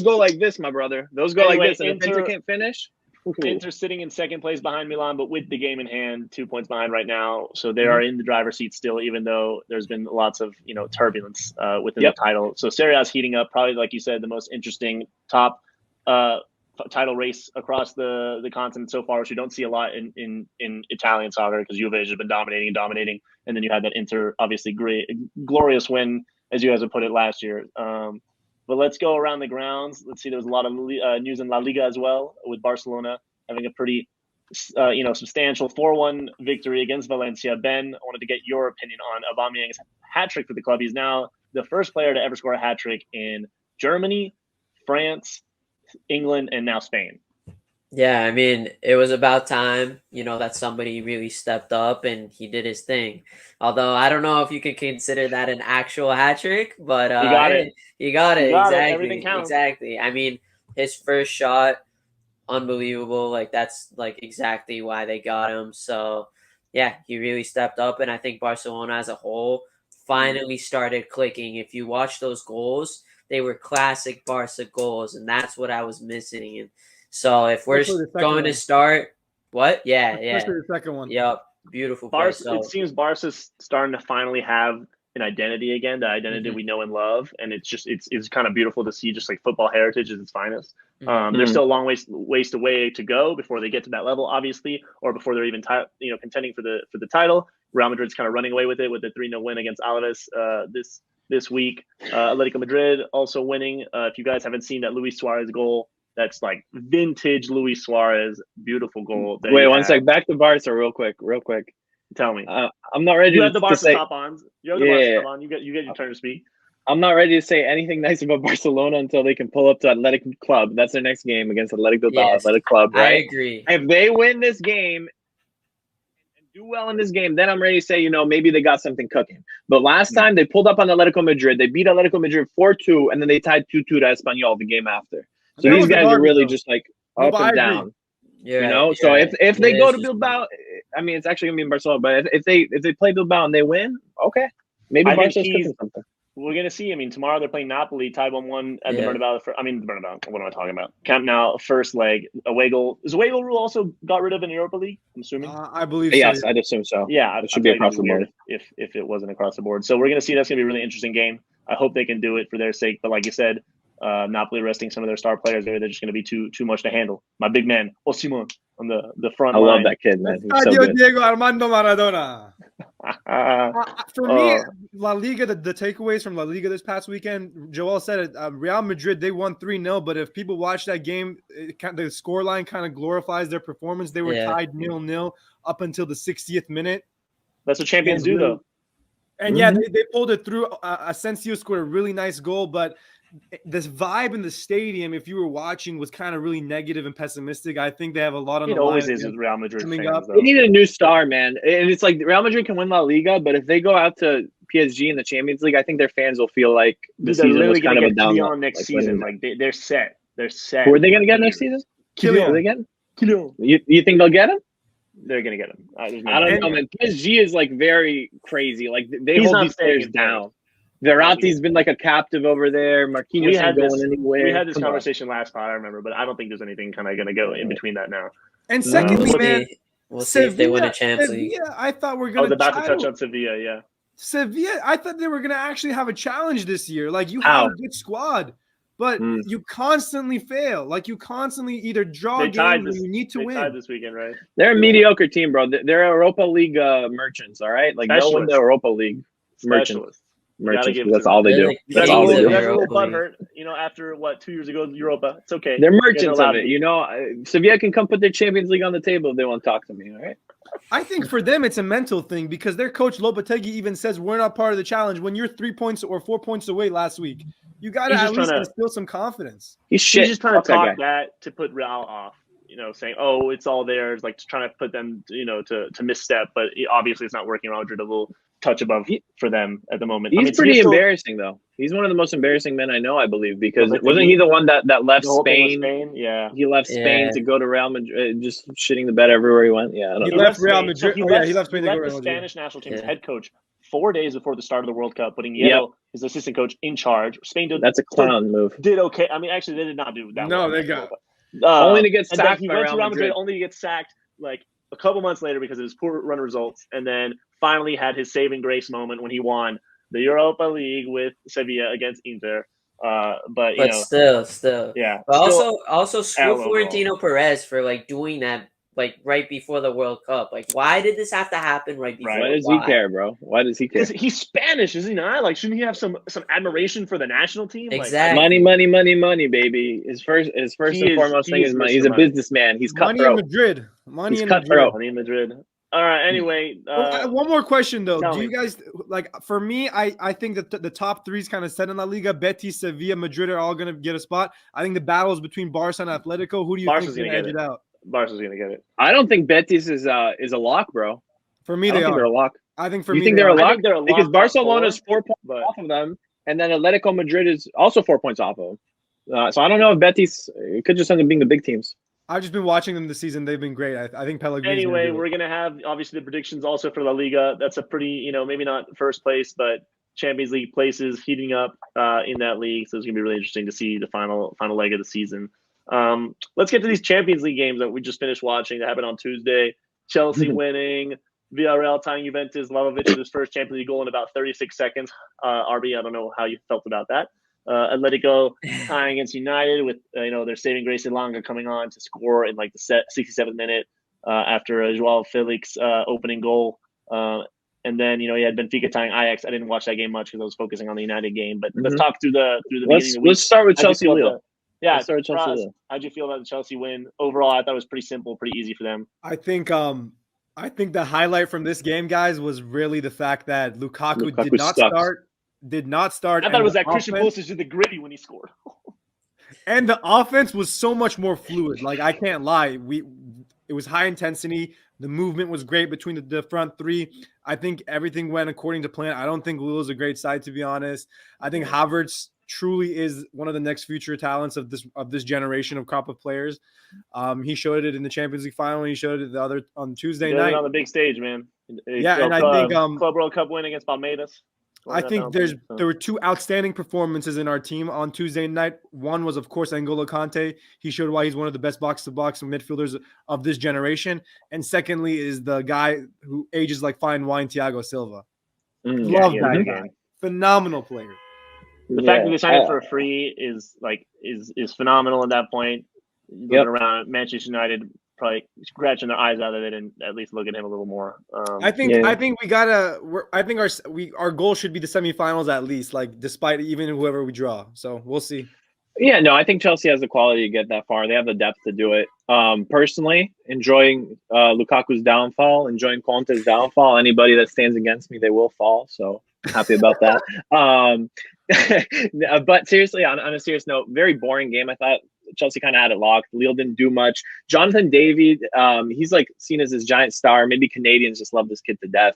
go like this, my brother. Those go like this. And if Inter can't finish. Inter sitting in second place behind Milan, but with the game in hand, 2 points behind right now. So they are in the driver's seat still, even though there's been lots of turbulence within the title. So Serie A is heating up. Probably, like you said, the most interesting top title race across the continent so far, which you don't see a lot in Italian soccer because Juve has been dominating, and then you had that Inter obviously glorious win, as you guys have put it last year. But let's go around the grounds. Let's see. There was a lot of news in La Liga as well, with Barcelona having a pretty substantial 4-1 victory against Valencia. Ben, I wanted to get your opinion on Aubameyang's hat trick for the club. He's now the first player to ever score a hat trick in Germany, France, England, and now Spain. Yeah, I mean, it was about time, that somebody really stepped up and he did his thing. Although I don't know if you could consider that an actual hat trick, but he got it. He got it. Exactly. Everything counts. Exactly. I mean, his first shot, unbelievable. Like, that's like exactly why they got him. So yeah, he really stepped up, and I think Barcelona as a whole finally started clicking. If you watch those goals, they were classic Barca goals, and that's what I was missing. And so if we're going to start, what? Yeah. Especially the second one. Yep. Beautiful. It seems Barca's starting to finally have an identity again, the identity we know and love. And it's kind of beautiful to see just like football heritage at its finest. There's still a long ways to go before they get to that level, obviously, or before they're even contending for the title. Real Madrid's kind of running away with it with the 3-0 win against Alaves this week. Atletico Madrid also winning. If you guys haven't seen that Luis Suarez goal, that's like vintage Luis Suarez, beautiful goal. Wait, one sec. Back to Barca real quick. Tell me. I'm not ready. You have the Barca say, top on. You have the Barca top on. You get your turn to speak. I'm not ready to say anything nice about Barcelona until they can pull up to Athletic Club. That's their next game against Athletic Bilbao. Yes, Athletic Club, right? I agree. If they win this game and do well in this game, then I'm ready to say, maybe they got something cooking. But last time they pulled up on Atletico Madrid. They beat Atletico Madrid 4-2, and then they tied 2-2 to Espanyol the game after. So these guys are really just like up and down. Yeah, So if they go to Bilbao, I mean, it's actually gonna be in Barcelona. But if they play Bilbao and they win, okay, maybe Barca's cooking something. We're gonna see. I mean, tomorrow they're playing Napoli, tied 1-1 at the Bernabeu. Bernabeu. What am I talking about? Camp Nou, first leg, away goal. Is away goal rule also got rid of in the Europa League? I'm assuming. I believe. Yes, so. I'd assume so. Yeah, it should be across the board. If it wasn't across the board, so we're gonna see. That's gonna be a really interesting game. I hope they can do it for their sake. But like you said, Napoli resting some of their star players there. They're just going to be too much to handle. My big man, Osimhen, on the front line. I love that kid, man. He's so good. Diego Armando Maradona. For me, La Liga, the takeaways from La Liga this past weekend, Joel said it, Real Madrid, they won 3-0, but if people watch that game, the scoreline kind of glorifies their performance. They were tied 0-0 up until the 60th minute. That's what champions do, though. And they pulled it through. Asensio scored a really nice goal, but this vibe in the stadium, if you were watching, was kind of really negative and pessimistic. I think they have a lot on the line. It always is with Real Madrid fans, though. They need a new star, man. And it's like Real Madrid can win La Liga, but if they go out to PSG in the Champions League, I think their fans will feel like the season was kind of a down. Next season, like they're set. They're set. Who are they going to get next season? Kylian. Are they getting? Kylian. You think they'll get him? They're going to get him. I don't know, man. PSG is like very crazy. Like they hold these players down. Verratti's been like a captive over there. Marquinhos isn't going anywhere. We had this conversation last pod, I remember, but I don't think there's anything kind of going to go in between that now. And secondly, man, we'll see if they win a Champions League. I thought we're going to about to touch on Sevilla, yeah. Sevilla, I thought they were going to actually have a challenge this year. Like, you have a good squad, but you constantly fail. Like, you constantly either draw games or you need to win. They tied this weekend, right? They're a mediocre team, bro. They're Europa League merchants, all right? Like, they'll win the Europa League merchants. That's all they do. That's all they do. That's a little butthurt, after 2 years ago, Europa. It's okay. They're merchants of it. Sevilla can come put their Champions League on the table if they want to talk to me, all right? I think for them, it's a mental thing because their coach Lopetegui even says we're not part of the challenge. When you're 3 points or 4 points away last week, you got to at least instill some confidence. He's just trying to talk that to put Real off. Saying, oh, it's all theirs, like trying to put them, to misstep, but obviously it's not working. Real Madrid a little touch above for them at the moment. He's pretty embarrassing, though. He's one of the most embarrassing men I know, I believe, because wasn't he the one that left Spain? Yeah, he left Spain to go to Real Madrid, just shitting the bed everywhere he went. Yeah, I don't He know. left Real Madrid. He left the Spanish national team's head coach 4 days before the start of the World Cup, putting Yeddo, his assistant coach, in charge. Spain did. That's a clown move. Did okay. I mean, actually, they did not do that. No, well. they got only to get sacked he by went Real to Real Madrid. only to get sacked like a couple months later because of his poor run results, and then finally had his saving grace moment when he won the Europa League with Sevilla against Inter. But still, yeah. But also screw Florentino Perez for like doing that like right before the World Cup. Like, why did this have to happen right before? Why does he care, bro? Why does he care? He's Spanish, is he not? Like, shouldn't he have some admiration for the national team? Exactly. Money, baby. His first and foremost thing is money. He's a businessman. He's cutthroat. Money in Madrid. Money in Madrid. All right. Anyway, one more question though. Do you me. guys like? For me, I think that the top three is kind of set in La Liga. Betis, Sevilla, Madrid are all going to get a spot. I think the battle is between Barca and Atletico. Who do you think is going to edge it out? Barca's going to get it. I don't think Betis is a lock, bro. For me, they're a lock. I think you think they're a lock? They're a lock because Barcelona is 4 points off of them, and then Atletico Madrid is also 4 points off of them. So I don't know if Betis, it could just end up being the big teams. I've just been watching them this season. They've been great. I think Pellegrini. Anyway, we're going to have obviously the predictions also for La Liga. That's a pretty, maybe not first place, but Champions League places heating up in that league. So it's going to be really interesting to see the final leg of the season. Let's get to these Champions League games that we just finished watching that happened on Tuesday. Chelsea winning, Villarreal tying Juventus, Vlahovic with his first Champions League goal in about 36 seconds. RB, I don't know how you felt about that. Atletico tying against United with their saving Grace Elanga coming on to score in like the 67th minute after Joao Felix opening goal. And then you had Benfica tying Ajax. I didn't watch that game much because I was focusing on the United game. But let's talk through the beginning of the week. Let's start with Chelsea Lille. Yeah, how'd you feel about the Chelsea win? Overall, I thought it was pretty simple, pretty easy for them. I think the highlight from this game, guys, was really the fact that Lukaku did not start. I thought it was that Christian Pulisic did the gritty when he scored. And the offense was so much more fluid. Like, I can't lie. It was high intensity. The movement was great between the front three. I think everything went according to plan. I don't think Lille is a great side, to be honest. I think Havertz truly is one of the next future talents of this generation of crop of players. He showed it in the Champions League final. He showed it on Tuesday night on the big stage, man. And I think Club World Cup win against Palmeiras. I think there were two outstanding performances in our team on Tuesday night. One was, of course, N'Golo Kante. He showed why he's one of the best box-to-box midfielders of this generation. And secondly is the guy who ages like fine wine, Thiago Silva. Love that guy. Phenomenal player. The fact that they signed it for free is phenomenal at that point. Looking around, Manchester United probably scratching their eyes out of it and at least look at him a little more. I think we gotta. I think our goal should be the semifinals at least. Like despite even whoever we draw, so we'll see. Yeah, no, I think Chelsea has the quality to get that far. They have the depth to do it. Personally, enjoying Lukaku's downfall, enjoying Conte's downfall. Anybody that stands against me, they will fall. So happy about that. But seriously, on a serious note, very boring game. I thought Chelsea kind of had it locked. Lille didn't do much. Jonathan David, he's like seen as this giant star. Maybe Canadians just love this kid to death.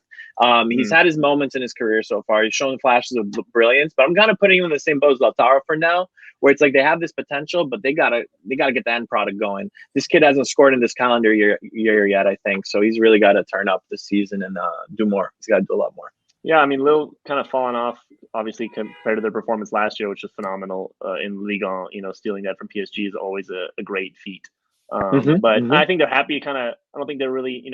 He's had his moments in his career so far. He's shown flashes of brilliance, but I'm kind of putting him in the same boat as Lautaro for now, where it's like they have this potential, but they gotta get the end product going. This kid hasn't scored in this calendar year yet, I think. So he's really got to turn up this season and do more. He's got to do a lot more. Yeah, I mean, Lille kind of fallen off, obviously, compared to their performance last year, which was phenomenal in Ligue 1. Stealing that from PSG is always a great feat. But I think they're happy. I don't think they're really,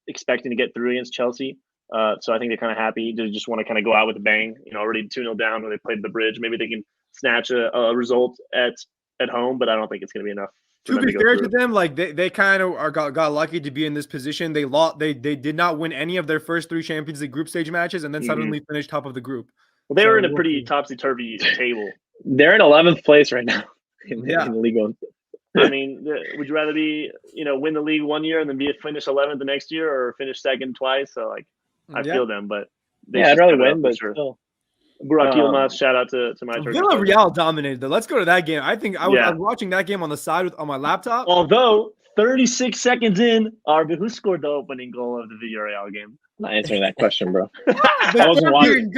expecting to get through against Chelsea. So I think they're kind of happy. They just want to kind of go out with a bang. Already 2-0 down when they played the Bridge. Maybe they can snatch a result at home, but I don't think it's going to be enough. To be fair to them, like they kind of got lucky to be in this position. They did not win any of their first 3 Champions League group stage matches, and then suddenly finished top of the group. Well, they were in a pretty topsy-turvy table. They're in 11th place right now in League One. I mean, would you rather be win the league one year and then finish 11th the next year, or finish second twice? So I feel them, but I'd rather win, but sure. Burak Yilmaz, shout out to my Turkish. Villarreal dominated though. Let's go to that game. I think I was watching that game on the side on my laptop. Although 36 seconds in, Arby, who scored the opening goal of the Villarreal game? not answering that question, bro. I wasn't watching.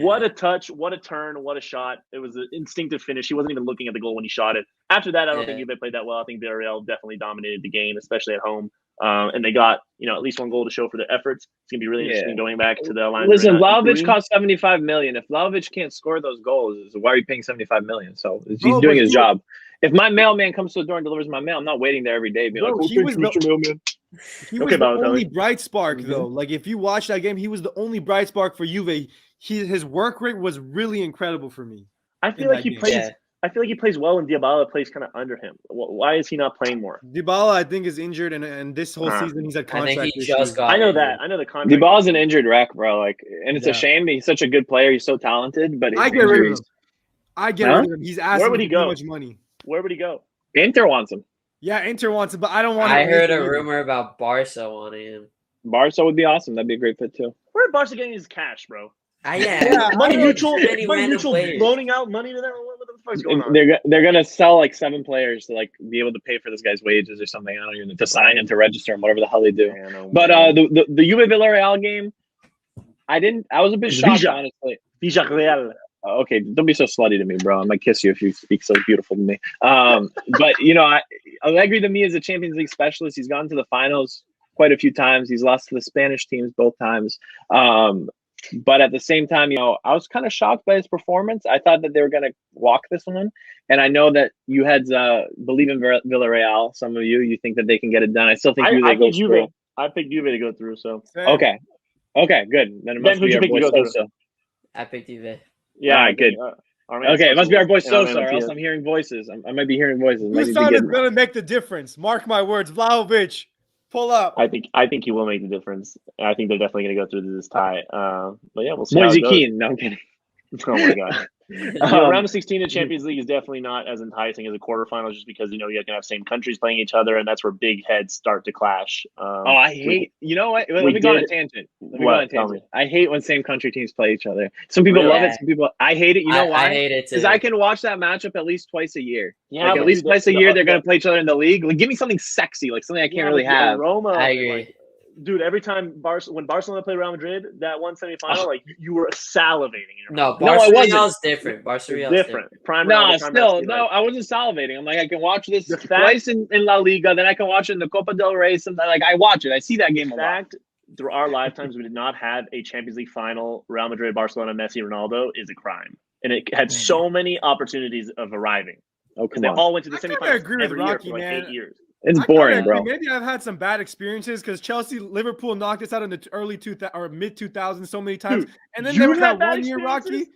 What a touch! What a turn! What a shot! It was an instinctive finish. He wasn't even looking at the goal when he shot it. After that, I don't think Juve played that well. I think Villarreal definitely dominated the game, especially at home. And they got at least one goal to show for their efforts. It's gonna be really interesting going back to the line. Listen, Vlahovic cost $75 million. If Vlahovic can't score those goals, why are you paying $75 million? So he's doing his job. If my mailman comes to the door and delivers my mail, I'm not waiting there every day. He was the only bright spark, though. Like, if you watch that game, he was the only bright spark for Juve. His work rate was really incredible for me. I feel like he plays. Yeah. I feel like he plays well, and Dybala plays kind of under him. Why is he not playing more? Dybala, I think, is injured, and this whole season he's had contract issues. I know that. I know the contract. Dybala's an injured wreck, bro. Like, and it's a shame. He's such a good player. He's so talented, but I get rid of him. I get rid of him. He's asking too much money. Where would he go? Inter wants him. Yeah, Inter wants him, but I don't want him. I heard a rumor about Barca wanting him. Barca would be awesome. That'd be a great fit too. Where Barca getting his cash, bro? Money neutral, loaning out money to them. What the fuck's going on? They're gonna sell like 7 players to like be able to pay for this guy's wages or something. I don't even to sign him, to register him, whatever the hell they do. But the Juve Villarreal game, I was a bit shocked, honestly. Villarreal. Okay, don't be so slutty to me, bro. I might kiss you if you speak so beautiful to me. But Allegri to me is a Champions League specialist. He's gone to the finals quite a few times. He's lost to the Spanish teams both times. But at the same time, I was kind of shocked by his performance. I thought that they were going to walk this one. And I know that you had believe in Villarreal. Some of you think that they can get it done. I still think I picked Juve to go through. So okay, good. Then it must be our boy Sosa. I picked Juve. Yeah, all right, good. Okay, it must be our boy Sosa, or else I'm hearing voices. I might be hearing voices. Whose son is going to make the difference? Mark my words, Vlahovic. Pull up. I think he will make the difference. I think they're definitely going to go through this tie. But yeah, we'll see. Moise Kean. No, I'm kidding. Oh my god. Round of 16 in Champions League is definitely not as enticing as a quarterfinal, just because you can have same countries playing each other, and that's where big heads start to clash. I hate. You know what? Let me go on a tangent. I hate when same country teams play each other. Some people love it. Some people. I hate it. You know why? I hate it too. Because I can watch that matchup at least twice a year. Yeah, at least twice a year they're going to play each other in the league. Like, give me something sexy, like something I can't really have. Roma, I agree. Dude, every time when Barcelona played Real Madrid, that one semifinal, like you were salivating. Barcelona is different. Barcelona is different. I wasn't salivating. I'm like, I can watch this twice in La Liga, then I can watch it in the Copa del Rey. Like, I watch it. I see that game a lot. Through our lifetimes, we did not have a Champions League final, Real Madrid, Barcelona, Messi, Ronaldo is a crime, and it had so many opportunities of arriving. Oh, come on. they all went to the semifinals. I agree with Rocky, for 8 years. It's boring, bro. Maybe I've had some bad experiences because Liverpool knocked us out in the early mid 2000s so many times, and then there was that 1 year, Rocky.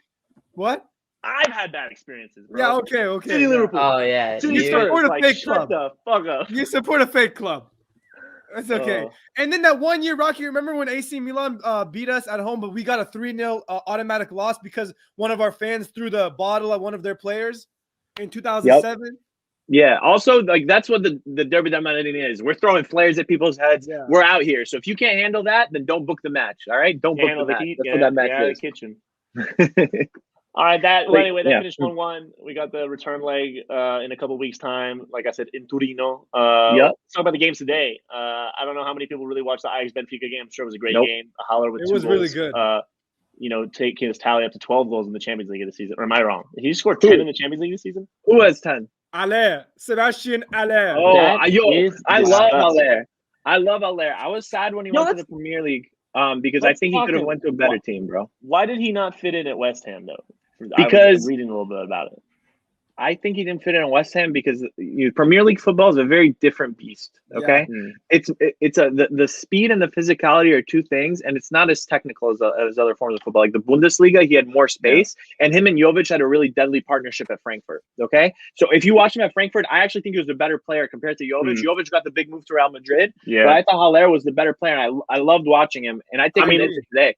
What? I've had bad experiences, bro. Yeah, okay. City Liverpool. Oh yeah. You support a fake club. Shut the fuck up. You support a fake club. That's okay. And then that 1 year, Rocky, remember when AC Milan beat us at home, but we got a 3-0 automatic loss because one of our fans threw the bottle at one of their players in 2007? Yep. Yeah. Also, like, that's what the Derby del Madrid is. We're throwing flares at people's heads. Yeah. We're out here. So if you can't handle that, then don't book the match. All right? Don't book the match. That's what that match is. The kitchen. All right. That finished 1-1. We got the return leg in a couple weeks' time. Like I said, in Torino. Let's talk about the games today. I don't know how many people really watched the Ajax Benfica game. I'm sure it was a great game. A holler with 2 goals. It was really good. Take his tally up to 12 goals in the Champions League of the season. Or am I wrong? Did he score 10 in the Champions League this season? Who has 10? Sebastian Haller. Oh, I love Haller. I love Haller. I was sad when he went to the Premier League because I think he could have went to a better team, bro. Why did he not fit in at West Ham, though? Because I was reading a little bit about it. I think he didn't fit in West Ham because Premier League football is a very different beast. Okay, it's the speed and the physicality are two things, and it's not as technical as other forms of football. Like the Bundesliga, he had more space, and him and Jovic had a really deadly partnership at Frankfurt. Okay, so if you watch him at Frankfurt, I actually think he was the better player compared to Jovic. Jovic got the big move to Real Madrid, but I thought Haller was the better player, and I loved watching him. And I think he did it today.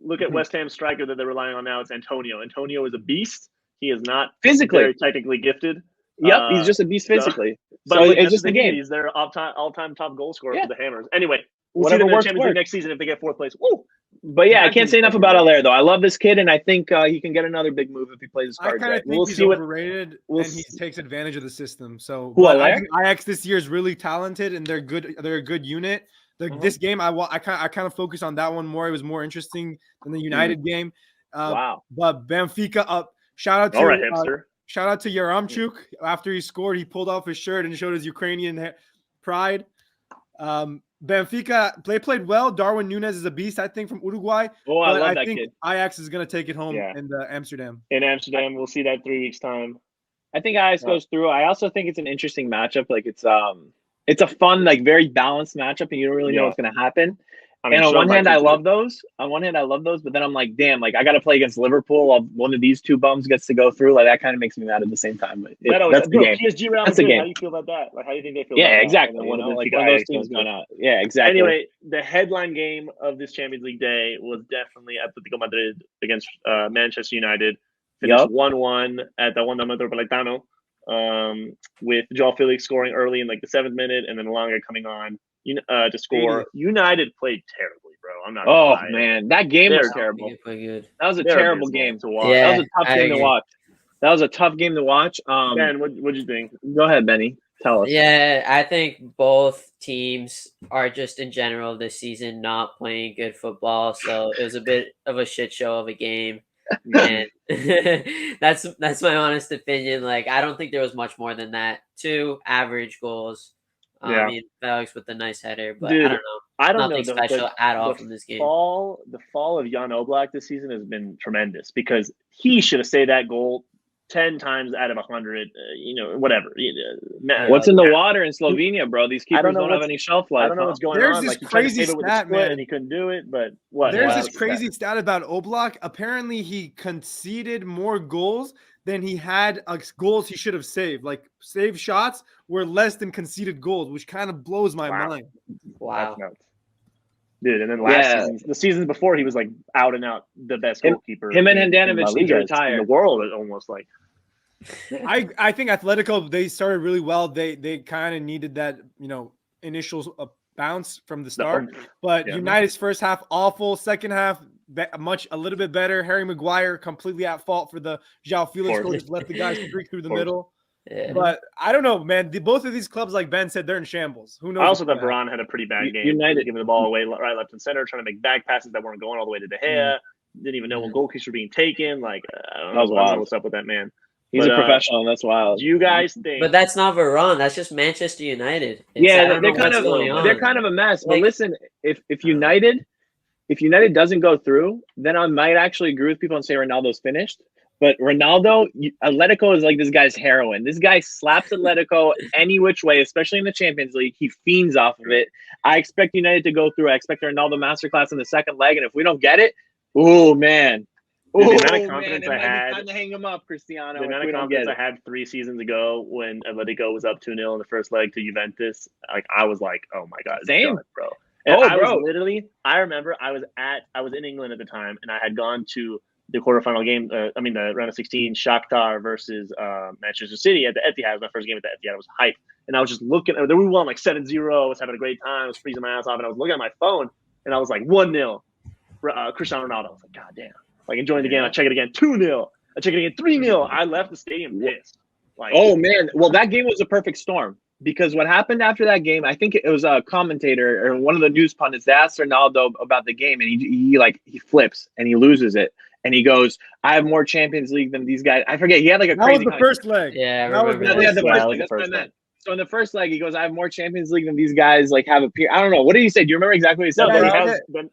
Look at West Ham's striker that they're relying on now. It's Antonio. Antonio is a beast. He is not physically very technically gifted. Yep, he's just a beast physically. But it's just the game. He's their all-time top goal scorer for the Hammers. Anyway, we'll see them in the Champions League next season if they get 4th place. Woo! But yeah, I can't say enough about Haller, though. I love this kid, and I think he can get another big move if he plays his cards right. I kind of think he's overrated, and he takes advantage of the system. So Ajax this year is really talented, and they're good. They're a good unit. This game, I kind of focused on that one more. It was more interesting than the United game. Wow. But Benfica up. Shout out to hipster. Shout out to Yaramchuk. After he scored, he pulled off his shirt and showed his Ukrainian pride. Benfica, they played well. Darwin Núñez is a beast, I think, from Uruguay. Oh, I love that think kid. Ajax is going to take it home in Amsterdam. In Amsterdam, we'll see that 3 weeks' time. I think Ajax goes through. I also think it's an interesting matchup. Like it's a fun, like very balanced matchup, and you don't really know what's going to happen. And on one hand, I love those. But then I'm like, damn, like I got to play against Liverpool. One of these two bums gets to go through. Like that kind of makes me mad at the same time. But that's the game. PSG Real That's the game. How do you feel about that? Like, how do you think they feel? Yeah, about that? exactly. One of those teams going out. Yeah, exactly. Anyway, the headline game of this Champions League day was definitely Atletico Madrid against Manchester United. Finished 1-1 at the Wanda Metropolitano, with Joao Felix scoring early in like the 7th minute, and then Elanga coming on to score. United played terribly, bro. I'm not. Oh man, that game was terrible. Good. That was a terrible game to watch. Yeah, that was a tough game to watch. That was a tough game to watch. Ben, what'd you think? Go ahead, Benny. Tell us. Yeah, I think both teams are just in general this season not playing good football. So it was a bit of a shit show of a game. And that's my honest opinion. Like, I don't think there was much more than that. 2 average goals. I mean, Felix with a nice header, but Dude, I don't know. Nothing special at all from this game. The fall of Jan Oblak this season has been tremendous because he should have saved that goal 10 times out of 100. Whatever. What's in the water in Slovenia, bro? These keepers don't have any shelf life. I don't know what's going on. There's this crazy stat, man, and he couldn't do it. But what? There's this crazy stat about Oblak. Apparently, he conceded more goals than he had goals he should have saved. Like, saved shots were less than conceded goals, which kind of blows my mind. Wow. Dude, and then last season, the seasons before, he was like out and out the best goalkeeper. Him and Handanovic need to retire. In the world, almost like. I think Atletico, they started really well. They kind of needed that, initial bounce from the start. But United's first half, awful. Second half, a little bit better. Harry Maguire completely at fault for the Joao Felix goal, just let the guys streak through the middle. Yeah. But I don't know, man. Both of these clubs, like Ben said, they're in shambles. Who knows? I also thought Varane had a pretty bad game. United giving the ball away right, left, and center, trying to make back passes that weren't going all the way to De Gea. Didn't even know when goal kicks were being taken. Like, I don't know what's up with that man. He's a professional, and that's wild. Do you guys think? But that's not Varane. That's just Manchester United. They're kind of a mess. But listen, if United doesn't go through, then I might actually agree with people and say Ronaldo's finished. But Ronaldo, Atletico is like this guy's heroin. This guy slaps Atletico any which way, especially in the Champions League. He fiends off of it. I expect United to go through. I expect Ronaldo masterclass in the second leg. And if we don't get it, oh, man. The amount of confidence I had. Time to hang him up, Cristiano. The amount of confidence I had 3 seasons ago when Atletico was up 2-0 in the first leg to Juventus. Like, I was like, oh my God. Same, bro. And I remember I was in England at the time, and I had gone to the quarterfinal game, the round of 16, Shakhtar versus Manchester City at the Etihad. It was my first game at the Etihad. I was hyped. And I was just looking. We won like 7-0. I was having a great time. I was freezing my ass off. And I was looking at my phone, and I was like 1-0. Cristiano Ronaldo. I was like, God damn. Like, enjoying the game. I check it again. 2-0. I check it again. 3-0. I left the stadium pissed. Like, oh, man. Well, that game was a perfect storm. Because what happened after that game, I think it was a commentator or one of the news pundits that asked Ronaldo about the game, and he flips and he loses it. And he goes, I have more Champions League than these guys. I forget. He had like a crazy. That was the first leg. Yeah, that was the first leg. That's what I meant. So in the first leg, he goes, I have more Champions League than these guys like have appeared. I don't know. What did he say? Do you remember exactly what he said?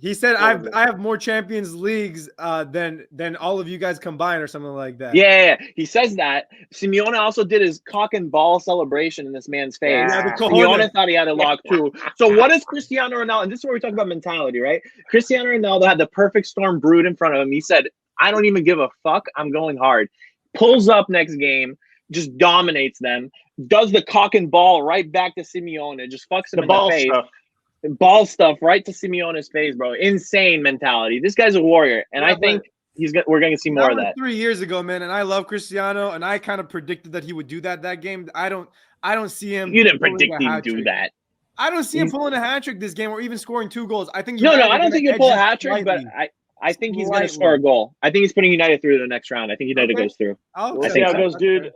He said, I have more Champions Leagues than all of you guys combined or something like that. Yeah. He says that. Simeone also did his cock and ball celebration in this man's face. Yeah, Simeone thought he had it locked too. So what is Cristiano Ronaldo? And this is where we talk about mentality, right? Cristiano Ronaldo had the perfect storm brewed in front of him. He said, I don't even give a fuck. I'm going hard. Pulls up next game, just dominates them, does the cock and ball right back to Simeone, just fucks him in the face. Ball stuff right to Simeone's face, bro. Insane mentality. This guy's a warrior, and I think we're going to see more of that. 3 years ago, man, and I love Cristiano, and I kind of predicted that he would do that game. I don't see him. You didn't predict him to do that. I don't see him pulling a hat trick this game, or even scoring 2 goals. I think I don't think he'll pull a hat trick, but I think he's going to score a goal. I think he's putting United through the next round. I think United goes through. We'll see how it goes, dude.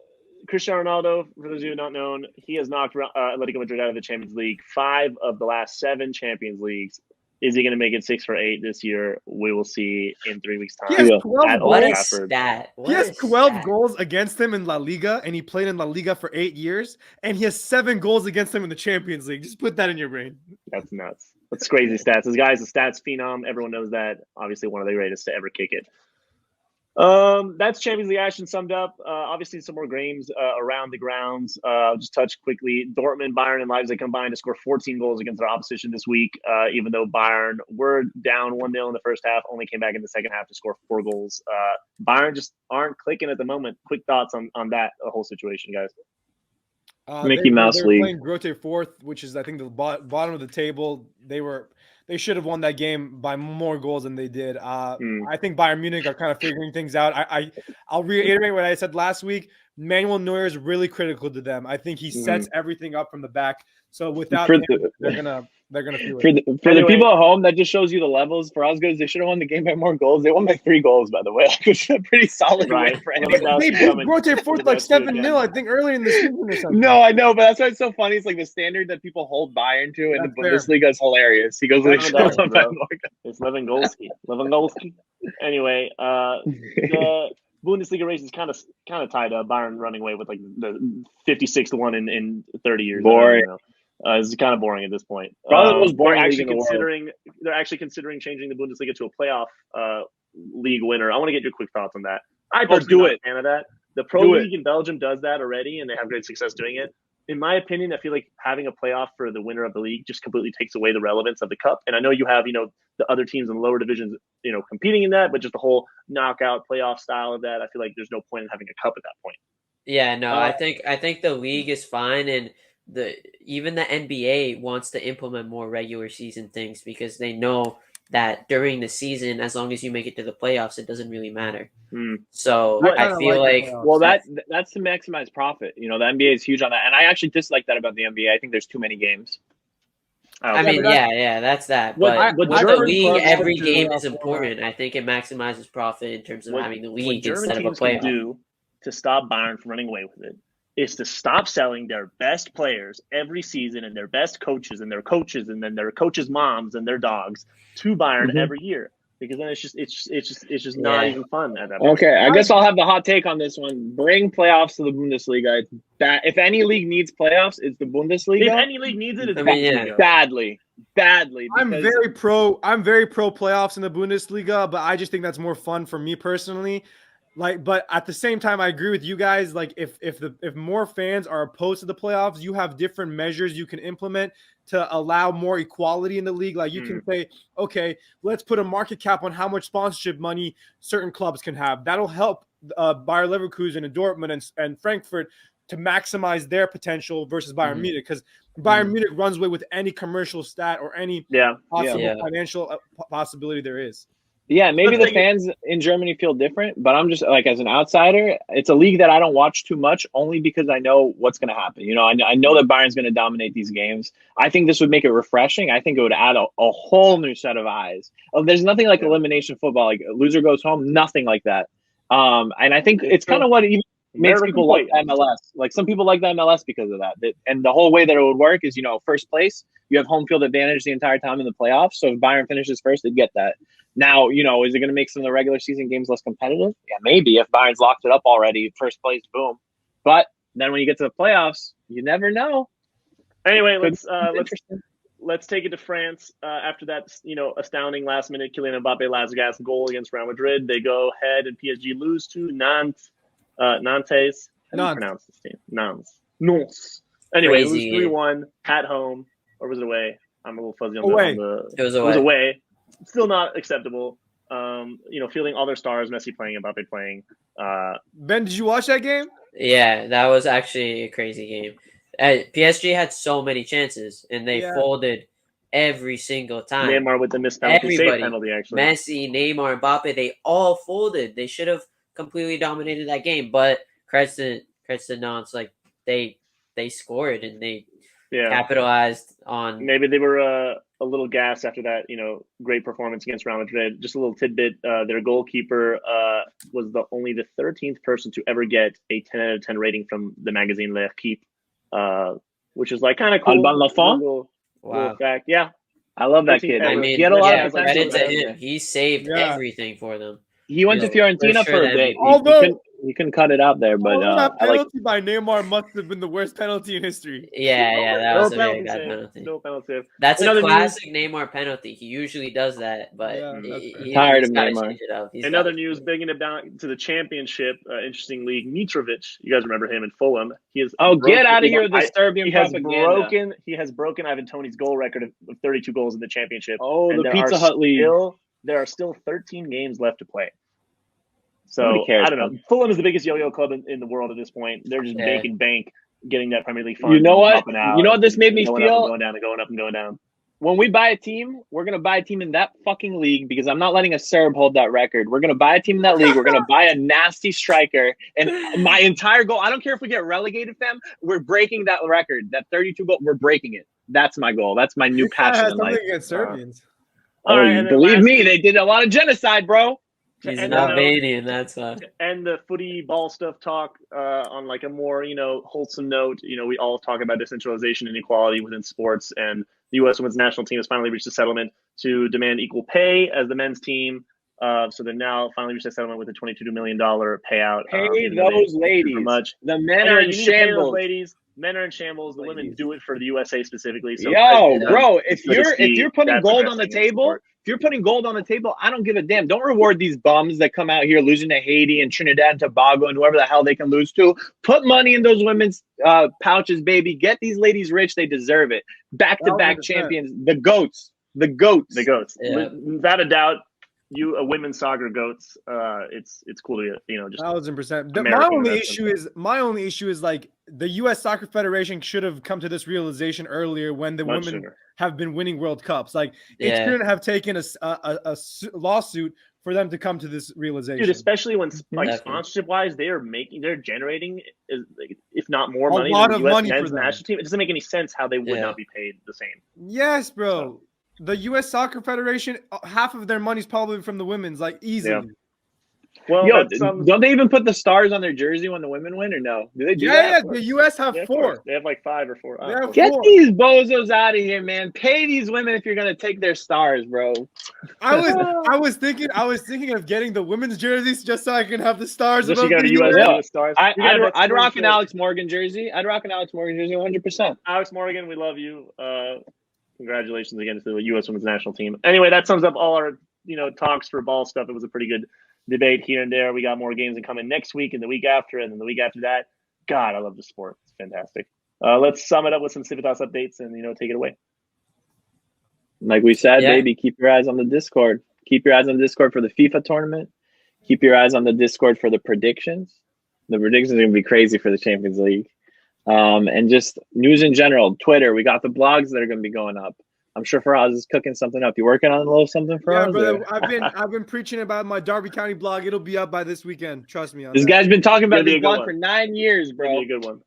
Cristiano Ronaldo, for those of you who not known, he has knocked Atletico Madrid out of the Champions League 5 of the last 7 Champions Leagues. Is he going to make it 6 or 8 this year? We will see in 3 weeks' time. He has 12 at Old What a Trafford. stat. He has 12 goals against him in La Liga, and he played in La Liga for 8 years, and he has 7 goals against him in the Champions League. Just put that in your brain. That's nuts. That's crazy stats. This guy's a stats phenom. Everyone knows that. Obviously, one of the greatest to ever kick it. That's Champions League action summed up. Obviously, some more games around the grounds. I'll just touch quickly. Dortmund, Bayern, and Leipzig combined to score 14 goals against their opposition this week. Even though Bayern were down 1-0 in the first half, only came back in the second half to score 4 goals. Bayern just aren't clicking at the moment. Quick thoughts on that whole situation, guys. Mickey Mouse they're League. playing Grote fourth, which is I think the bottom of the table. They should have won that game by more goals than they did. I think Bayern Munich are kind of figuring things out. I'll reiterate what I said last week. Manuel Neuer is really critical to them. I think he sets everything up from the back. So without him, they're gonna feel it. For the people at home, that just shows you the levels. For us guys, they should have won the game by more goals. They won by 3 goals, by the way. Which is a pretty solid win for anyone. They beat Grote fourth like 7-0, I think, early in the season or something. No, I know, but that's why it's so funny. It's like the standard that people hold Bayern to in the Bundesliga is hilarious. He goes, it's Lewandowski. Anyway, the Bundesliga race is kind of tied up. Bayern running away with like the 56th one in 30 years. Boring. It's kind of boring at this point. Probably the most boring league in the world. They're actually considering changing the Bundesliga to a playoff league winner. I want to get your quick thoughts on that. I personally am a fan of that. The Pro League in Belgium does that already, and they have great success doing it. In my opinion, I feel like having a playoff for the winner of the league just completely takes away the relevance of the cup. And I know you have, the other teams in the lower divisions, competing in that, but just the whole knockout playoff style of that, I feel like there's no point in having a cup at that point. Yeah, no, I think the league is fine, and even the NBA wants to implement more regular season things because they know that during the season, as long as you make it to the playoffs, it doesn't really matter. So I feel like that's to maximize profit. The NBA is huge on that, and I actually dislike that about the NBA. I think there's too many games. I mean, that's that. But with the league, every game is important. I think it maximizes profit in terms of having the league instead of a playoff. Do to stop Bayern from running away with it is to stop selling their best players every season and their best coaches and their coaches and then their coaches' moms and their dogs to Bayern every year. Because then it's just not even fun at that point. Okay, I guess I'll have the hot take on this one. Bring playoffs to the Bundesliga. If any league needs playoffs, it's the Bundesliga. If any league needs it, it's Bundesliga. Badly. I'm very pro playoffs in the Bundesliga, but I just think that's more fun for me personally. But at the same time, I agree with you guys. Like, if more fans are opposed to the playoffs, you have different measures you can implement to allow more equality in the league. Like, you can say, okay, let's put a market cap on how much sponsorship money certain clubs can have. That'll help Bayer Leverkusen and Dortmund and Frankfurt to maximize their potential versus Bayern Munich, because Bayern Munich runs away with any commercial stat or any possible financial possibility there is. Yeah, maybe the fans in Germany feel different, but I'm just like, as an outsider, it's a league that I don't watch too much only because I know what's going to happen. I know that Bayern's going to dominate these games. I think this would make it refreshing. I think it would add a whole new set of eyes. There's nothing like elimination football, like loser goes home, nothing like that. And I think it's kind of what even makes people like MLS. Like, some people like the MLS because of that. And the whole way that it would work is, first place, you have home field advantage the entire time in the playoffs. So if Bayern finishes first, they'd get that. Now, is it going to make some of the regular season games less competitive? Yeah, maybe if Bayern's locked it up already, first place, boom. But then when you get to the playoffs, you never know. Anyway, let's take it to France. After that, astounding last minute Kylian Mbappe last gasp goal against Real Madrid, they go ahead and PSG lose to Nantes. How do you pronounce this team? Nantes. Anyway, Crazy. It was 3-1 at home, or was it away? I'm a little fuzzy on away. It was away. Still not acceptable. Fielding all their stars, Messi playing, Mbappe playing. Ben, did you watch that game? Yeah, that was actually a crazy game. PSG had so many chances, and they folded every single time. Neymar with the missed penalty, safe penalty, actually. Messi, Neymar, Mbappe, they all folded. They should have completely dominated that game, but credits to Nantes, like they scored and they capitalized on. Maybe they were a little gassed after that, great performance against Real Madrid. Just a little tidbit: their goalkeeper was only the 13th person to ever get a 10 out of 10 rating from the magazine L'Équipe, which is like kind of cool. Alban Lafont? Little fact, yeah. I love that kid. I mean, he had a lot of credit potential. to him. He saved everything for them. He went to Fiorentina for a bit. He couldn't cut it out there, but that penalty by Neymar must have been the worst penalty in history. Yeah, that was a very bad penalty. No penalty. That's a classic Neymar penalty. He usually does that, but tired of Neymar. Another news, bringing it down to the championship, interesting league. Mitrovic, you guys remember him in Fulham? Get out of here with the Serbian propaganda. He has broken Ivan Toney's goal record of 32 goals in the championship. Oh, the Pizza Hut League. There are still 13 games left to play. So, I don't know. Fulham is the biggest yo-yo club in the world at this point. They're just making bank, getting that Premier League fund. You know what? You know what this made me feel? Going down, going up and going down. When we buy a team, we're going to buy a team in that fucking league because I'm not letting a Serb hold that record. We're going to buy a team in that league. We're going to buy a nasty striker. And my entire goal, I don't care if we get relegated, fam. We're breaking that record. That 32 goal, we're breaking it. That's my goal. That's my new passion in life. Against Serbians. Believe me, they did a lot of genocide, bro. He's an Albanian, that's why. And the footy ball stuff talk on like a more, wholesome note. We all talk about decentralization and equality within sports, and the U.S. women's national team has finally reached a settlement to demand equal pay as the men's team. So they're now finally reached a settlement with a $22 million payout. Pay those ladies. Much. The men are in shambles. Ladies. Men are in shambles. The women do it for the USA specifically. So bro, if you're putting gold on the table. If you're putting gold on the table, I don't give a damn. Don't reward these bums that come out here losing to Haiti and Trinidad and Tobago and whoever the hell they can lose to. Put money in those women's pouches, baby. Get these ladies rich. They deserve it. Back-to-back champions. The GOATs. The GOATs. Yeah. Without a doubt, you a women's soccer GOATs. It's cool to just 1,000%. My only issue is like the U.S. Soccer Federation should have come to this realization earlier when the women have been winning World Cups. Like it shouldn't have taken a lawsuit for them to come to this realization. Dude, especially when sponsorship wise, they're generating, if not more money, than the U.S. men's national team. It doesn't make any sense how they would not be paid the same. Yes, bro. The U.S. Soccer Federation, half of their money's probably from the women's, like easily. Yeah. Well, don't they even put the stars on their jersey when the women win, or no? Do they do that? Yeah, the U.S. have 4. They have like 5 or 4. Get these bozos out of here, man. Pay these women if you're gonna take their stars, bro. I was thinking of getting the women's jerseys just so I can have the stars. Just you got a U.S. stars. I'd rock an Alex Morgan jersey. 100%. Alex Morgan, we love you. Congratulations again to the U.S. women's national team. Anyway, that sums up all our talks for ball stuff. It was a pretty good debate here and there. We got more games coming next week and the week after, and then the week after that. God, I love the sport. It's fantastic. Let's sum it up with some Civitas updates and take it away. Like we said, baby, keep your eyes on the Discord. Keep your eyes on the Discord for the FIFA tournament. Keep your eyes on the Discord for the predictions. The predictions are going to be crazy for the Champions League. And just news in general. Twitter, we got the blogs that are going to be going up. I'm sure Faraz is cooking something up. You working on a little something for us? Yeah, brother. I've been preaching about my Darby County blog. It'll be up by this weekend. Trust me. This guy's been talking about this blog for 9 years, bro. It'll be a good one.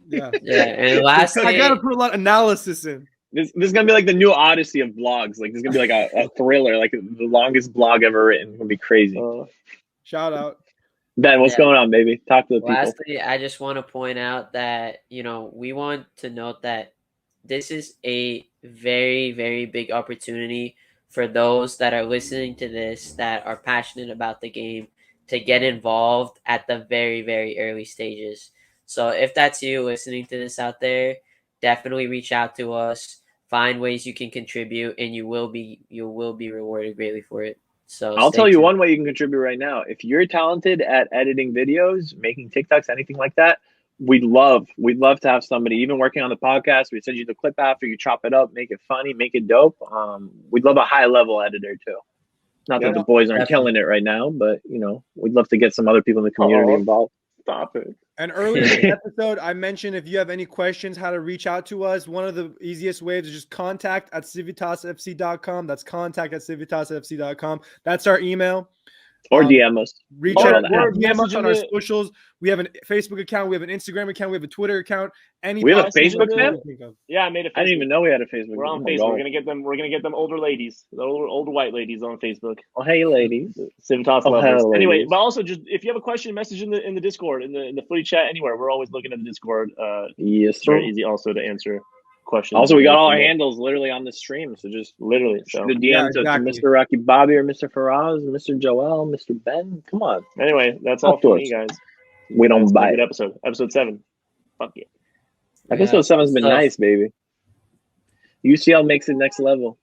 Yeah. And lastly, I gotta put a lot of analysis in. This is gonna be like the new Odyssey of blogs. Like this is gonna be like a thriller, like the longest blog ever written. It's gonna be crazy. Shout out. Ben, what's going on, baby? Talk to the people. Lastly, I just want to point out that we want to note that this is a very, very big opportunity for those that are listening to this that are passionate about the game to get involved at the very, very early stages. So if that's you listening to this out there, definitely reach out to us, find ways you can contribute, and you will be rewarded greatly for it. So I'll tell you one way you can contribute right now. If you're talented at editing videos, making TikToks, anything like that, we'd love to have somebody even working on the podcast. We send you the clip after, you chop it up, make it funny, make it dope. We'd love a high level editor too. Not that the boys aren't killing it right now, but we'd love to get some other people in the community involved. Stop it. And earlier in the episode, I mentioned if you have any questions, how to reach out to us. One of the easiest ways is just contact@civitasfc.com. That's contact@civitasfc.com. That's our email. Or DM us. Reach Or- out, or DM us message on in our the- socials. We have a Facebook account. We have an Instagram account. We have a Twitter account. We have a possible Facebook that- fan? you can think of. Yeah, I made a Facebook. I didn't even know we had a Facebook. We're on Oh my Facebook. God. We're gonna get them. We're gonna get them older ladies, the older white ladies on Facebook. Oh, hey, ladies. Civitas Oh, lovers. hello, Anyway, ladies. but also just if you have a question, message in the Discord, in the footy chat, anywhere. We're always looking at the Discord. Yes, It's sir. very easy also to answer questions. Also, we got all our handles literally on the stream, so just literally. So shoot a DM Yeah, to exactly. Mr. Rocky Bobby or Mr. Faraz, Mr. Joel, Mr. Ben. Come on. anyway, that's all Talk for to me, us. guys. We don't It's been a bite. good episode. Episode 7. Fuck yeah. Episode 7's been so- nice, baby. UCL makes it next level.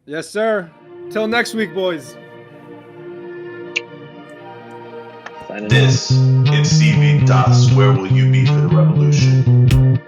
Yes, sir. Till next week, boys. Signing out. This is CIVITAS. Where will you be for the revolution?